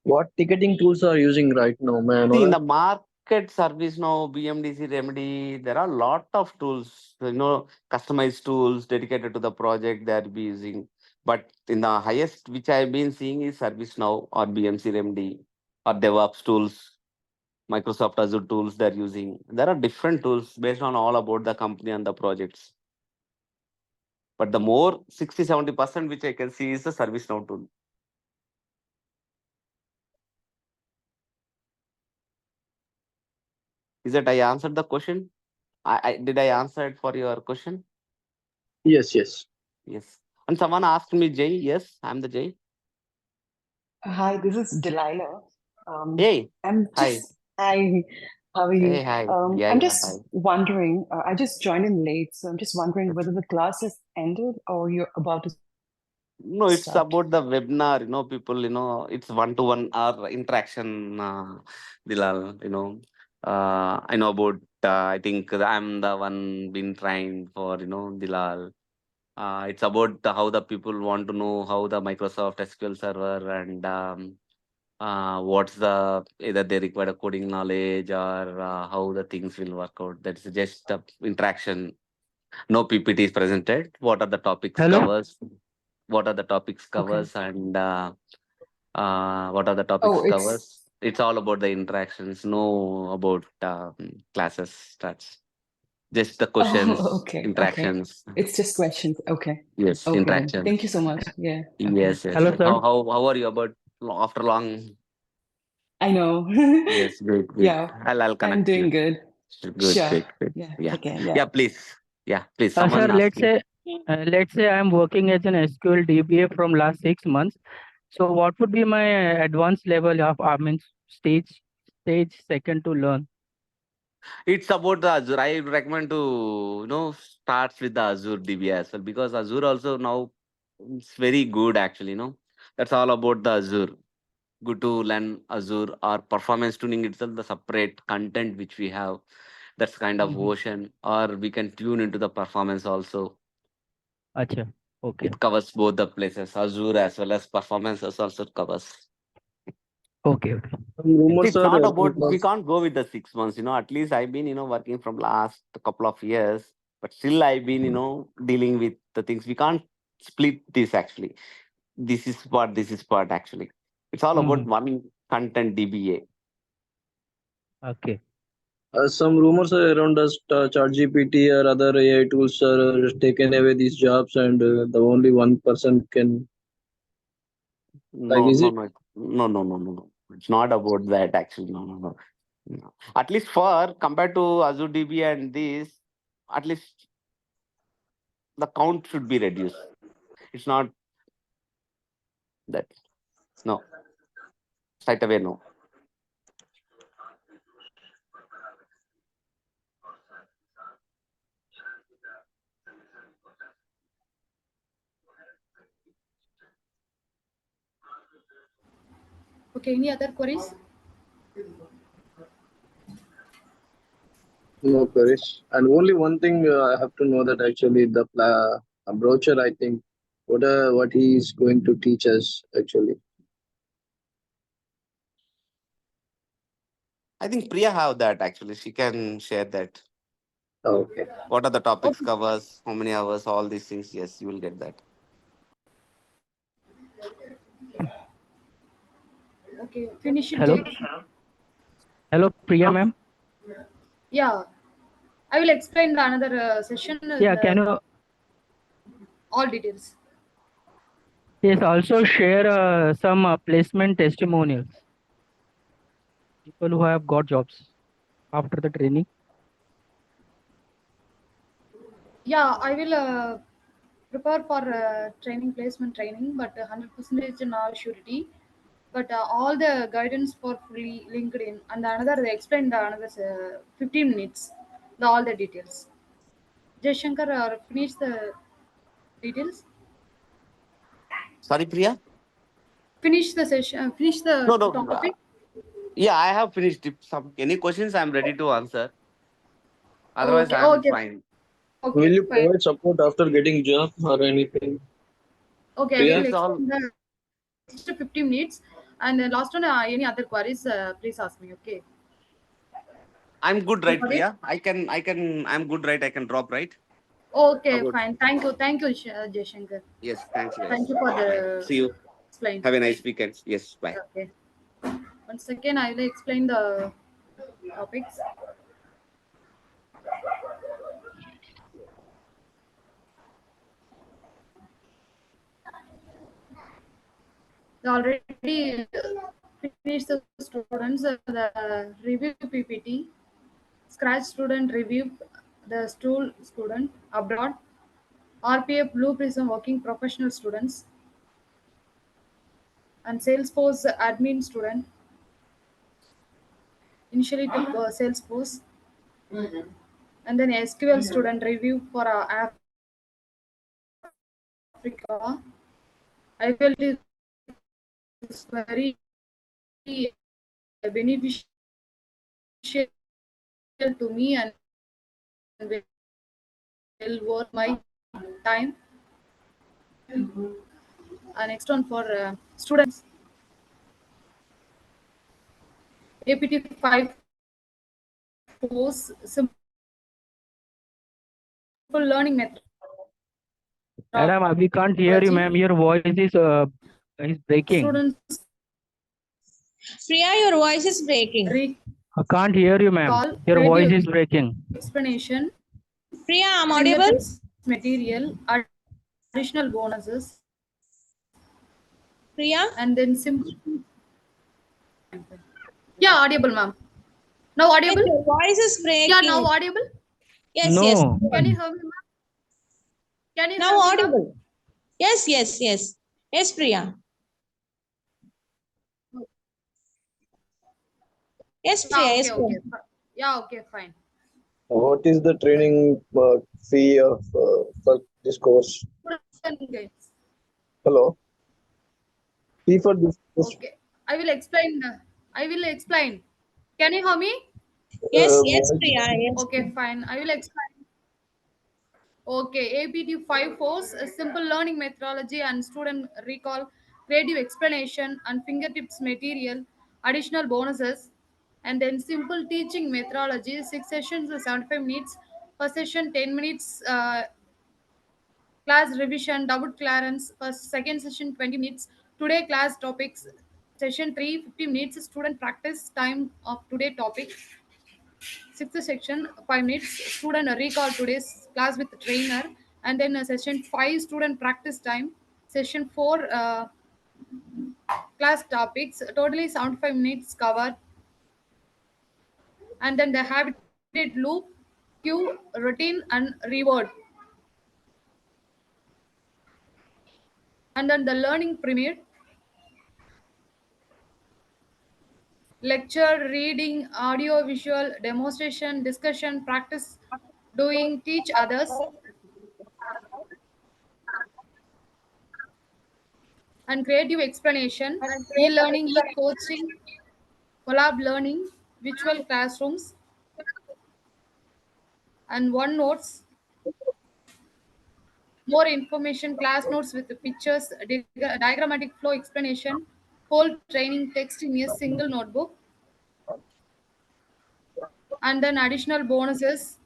What ticketing tools are using right now? May I know See, in that? the market service now, BMDC, Remedy, there are a lot of tools, customized tools dedicated to the project they'll be using. But in the highest, which I've been seeing is ServiceNow or BMC Remedy or DevOps tools, Microsoft Azure tools they're using. There are different tools based on all about the company and the projects. But the more 60-70% which I can see is the ServiceNow tool. Is that I answered the question? Did I answer it for your question? Yes, yes. Yes. And someone asked me, Jay. Yes, I'm the Jay. Hi, this is Delilah. Hey, I'm hi. just, hi, how are you? Hey, hi. Yeah, I'm yeah, hi. just wondering, I just joined in late, so I'm just wondering whether the class has ended or you're about to No, it's start. about the webinar, people, it's one-to-one or interaction, Bilal, I know about, I think I'm the one been trained for, Bilal. It's about how the people want to know how the Microsoft SQL Server and what's the either they require a coding knowledge or how the things will work out. That's just interaction. No PPT is presented. What are the topics Hello. covers? What are the topics Okay. covers and what are the topics Oh, it's covers? It's all about the interactions. No about classes starts. Just the oh, questions, okay, okay. interactions. It's just questions. Okay. Yes, Okay then. interactions. Thank you so much. Yeah. Okay. Yes, yes, Hello, yes. sir. How are you about after long? I know. Yes, good, good. Yeah, I'll I'm connect you. doing good. Good, Sure. good, good. Yeah. Yeah, Take care. Yeah. yeah. Please, yeah, please. Sir, Someone asked me. let's say I'm working as an SQL DBA from last 6 months. So what would be my advanced level of, I mean, stage second to learn? It's about the Azure. I would recommend to starts with the Azure DBA as well because Azure also now it's very good actually. That's all about the Azure. Good to learn Azure or performance tuning itself, the separate content which we have. That's kind of Mhm. ocean, or we can tune into the performance also. Acha. Okay. It covers both the places, Azure as well as performances also covers. Okay. Okay. Some rumors It's are not around about we was can't go with the 6 months. At least I've been working from last couple of years, but still I've been dealing with the things. We can't split this actually. This is part actually. It's all about Mhm. one content DBA. Okay. some rumors are around us ChatGPT or other AI tools are taken away these jobs and the only one person can like No, is no, it? no, no, no, no, no, no. It's not about that actually. No, no, no. No. At least for compared to Azure DB and this, at least the count should be reduced. It's not that. No, straight away no. Okay, any other queries? No queries. And only one thing I have to know that actually the brochure I think what he is going to teach us actually. I think Priya have that actually. She can share that. Okay. What are the topics Okay, covers? How many hours? All these things. Yes, you will get that. okay. Finish it, Hello. Jay. Hello, Priya ma'am. Yeah, I will explain the another session in Yeah, can the you all details. yes also share some placement testimonials, people who have got jobs after the training? Yeah, I will prepare for training placement training, but 100% now surety. But all the guidance for fully LinkedIn, and another they explained the another 15 minutes, all the details. Jayshankar finish the details. Sorry, Priya. Finish the session. Finish the No, no. topic. Yeah, I have finished. If some any questions, I'm ready to answer. Otherwise, Okay. I'm Okay. fine. Will Okay. you Fine. provide support after getting job or anything? Okay. I Priya? will It's all. explain the next 15 minutes, and last one. Any other queries? Please ask me. Okay. I'm good, You right, got it? Priya? I'm good, right? I can drop, right? How Okay. about? Fine. Thank you. Thank you, Jayshankar. Yes, thanks, Thank guys. you for Bye. the See you. explain. Have a nice weekend. Yes, bye. Okay. Once again, I will explain the topics. They already finished the students the review PPT. Scratch student review the stool student abroad. RPA Blue Prism working professional students and Salesforce admin student. Initially took Salesforce, and then SQL student review for Africa. I felt it is very beneficial to me and will worth my time. Next one for students. APT 5 course simple learning method. Madam, we can't hear you, ma'am. Your voice is breaking. Students Priya, your voice is breaking. I can't hear you, ma'am. recall Your voice creative is breaking. explanation, Priya, I'm audible? fingertips material, additional bonuses, Priya? and then simple. Yeah, audible, ma'am. Now Yes, audible? your voice is Yeah, now breaking. audible. Yes, yes. No. go Can on. you hear me, ma'am? Can you Now hear me, ma'am? audible. Yes, yes, yes. Yes, Priya. Yes, Yeah, Priya. okay, Yes, Priya. okay. Yeah, okay, fine. What is the training fee of for this course? Student guides. Hello. Fee for this course. Okay, I will explain. I will explain. Can you hear me? Yes, yes, Voice. Priya. Yes, Okay, Priya. fine. I will explain. Okay, APT 5 force, a simple learning methodology and student recall, creative explanation and fingertips material, additional bonuses, and then simple teaching methodology, 6 sessions, 75 minutes, per session 10 minutes, class revision, double clearance, for second session 20 minutes, today class topics, session 3 50 minutes, student practice time of today topic, sixth section 5 minutes, student recall today's class with the trainer, and then session 5 student practice time, session 4 class topics, totally 75 minutes covered, and then the habitat loop, cue, routine, and reward, and then the learning pyramid, lecture, reading, audio, visual, demonstration, discussion, practice, doing, teach others, and creative explanation, e-learning, e-coaching, collab learning, virtual classrooms, and OneNotes, more information, class notes with the pictures, diagrammatic flow explanation, whole training text in a single notebook, and then additional bonuses,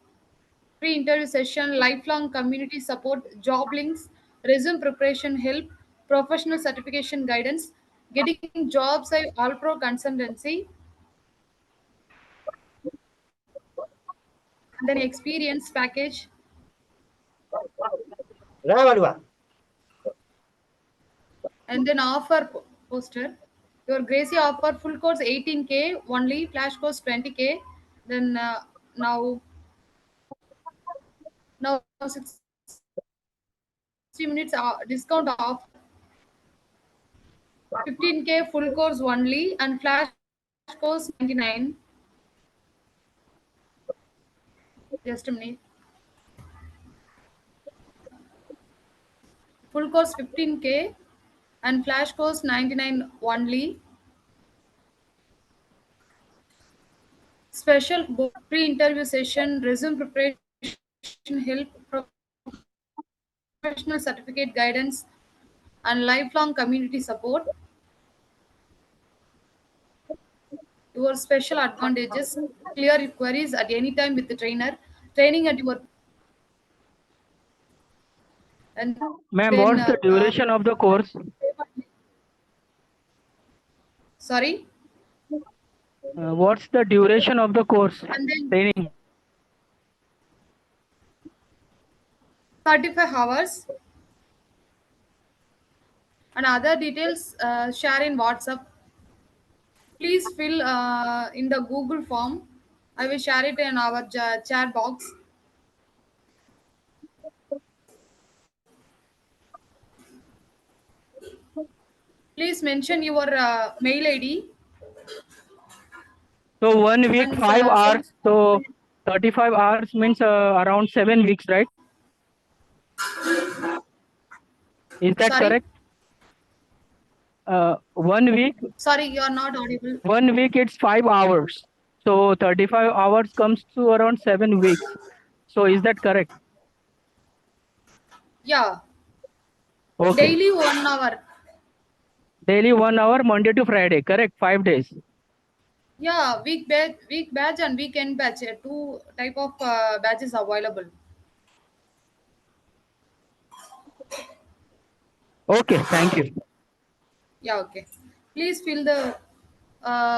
pre-interview session, lifelong community support, job links, resume preparation help, professional certification guidance, getting jobs at AllPro consultancy, then experience package, and then offer poster. Your Gracie offer full course 18K only, flash course 20K. Then now 6 months 60 minutes discount off, 15K full course only, and flash course 99. Just a minute. Full course 15K and flash course 99 only. Special pre-interview session, resume preparation help, professional certificate guidance, and lifelong community support. Your special advantages: clear your queries at any time with the trainer, training at your and Ma'am, then what's the duration of the course? sorry, What's the duration of the course and then training? 35 hours, and other details share in WhatsApp. Please fill in the Google form. I will share it in our chat box. Please mention your mail ID So 1 week, and 5 hours. send. So 35 hours means around 7 weeks, right? Is that Sorry, correct? 1 week, sorry, you are not audible. 1 week it's 5 hours. So 35 hours comes to around 7 weeks. So is that correct? Yeah, Okay. daily 1 hour. Daily 1 hour, Monday to Friday, correct? 5 days. Yeah, week batch and weekend batch. Two type of batches available. Okay, thank you. Yeah, okay. Please fill the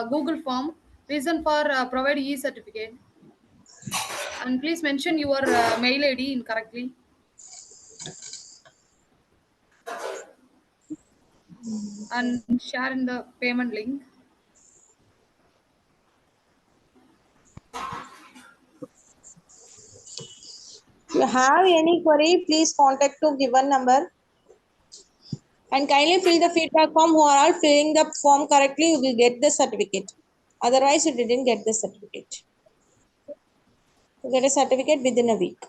Google form. Reason for provide e-certificate, and please mention your mail ID incorrectly. And share in the payment link. If you have any query, please contact to given number. And kindly fill the feedback form. Who are all filling the form correctly, you will get the certificate. Otherwise, you didn't get the certificate. You get a certificate within a week.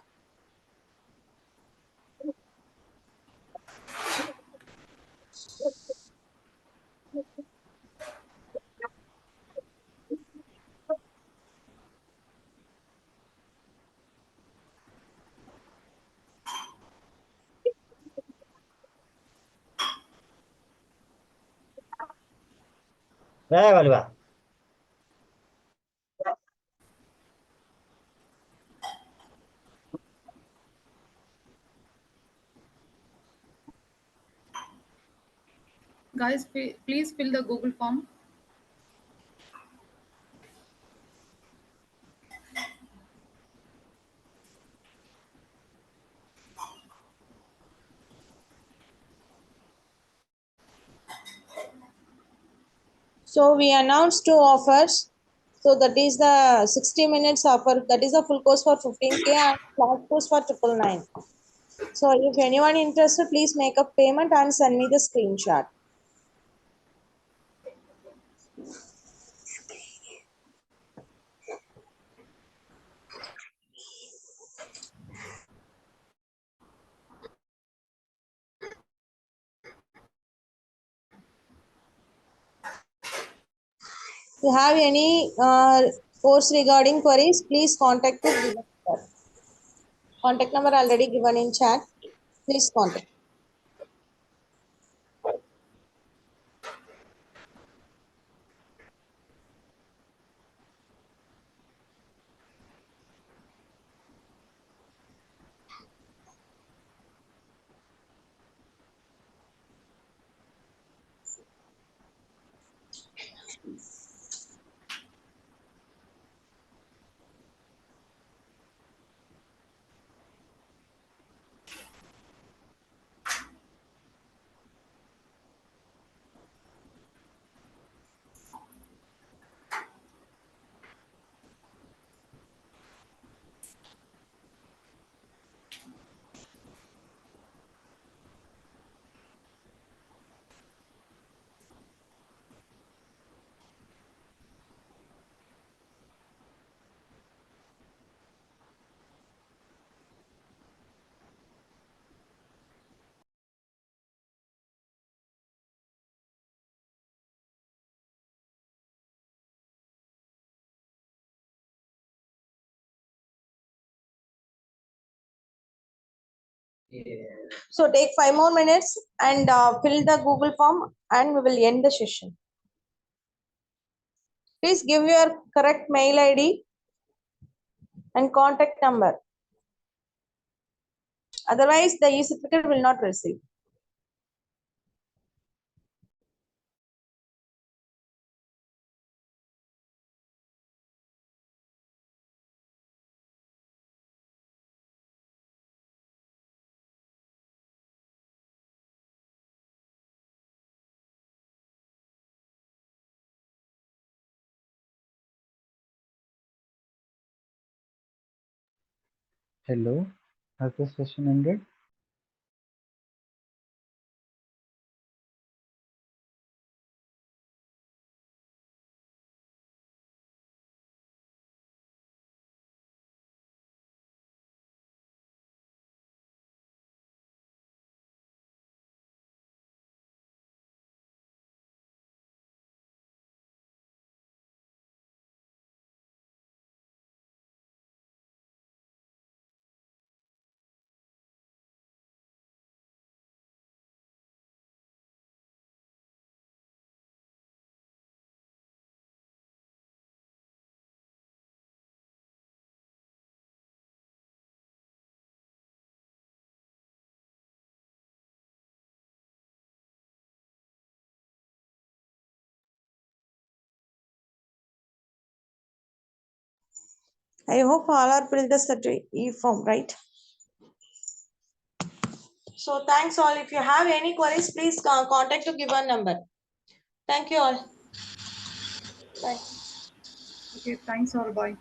Guys, please fill the Google form. So we announced two offers. So that is the 60 minutes offer. That is the full course for 15K and flash course for 999. So if anyone interested, please make a payment and send me the screenshot. If you have any course regarding queries, please contact the given number. Contact number already given in chat. Please contact. So take 5 more minutes and fill the Google form and we will end the session. Please give your correct mail ID and contact number. Otherwise, the e-certificate will not receive. Hello, has the session ended? I hope all are filled the e-form, right? So thanks all. If you have any queries, please contact to given number. Thank you all. Bye. Okay, thanks all. Bye.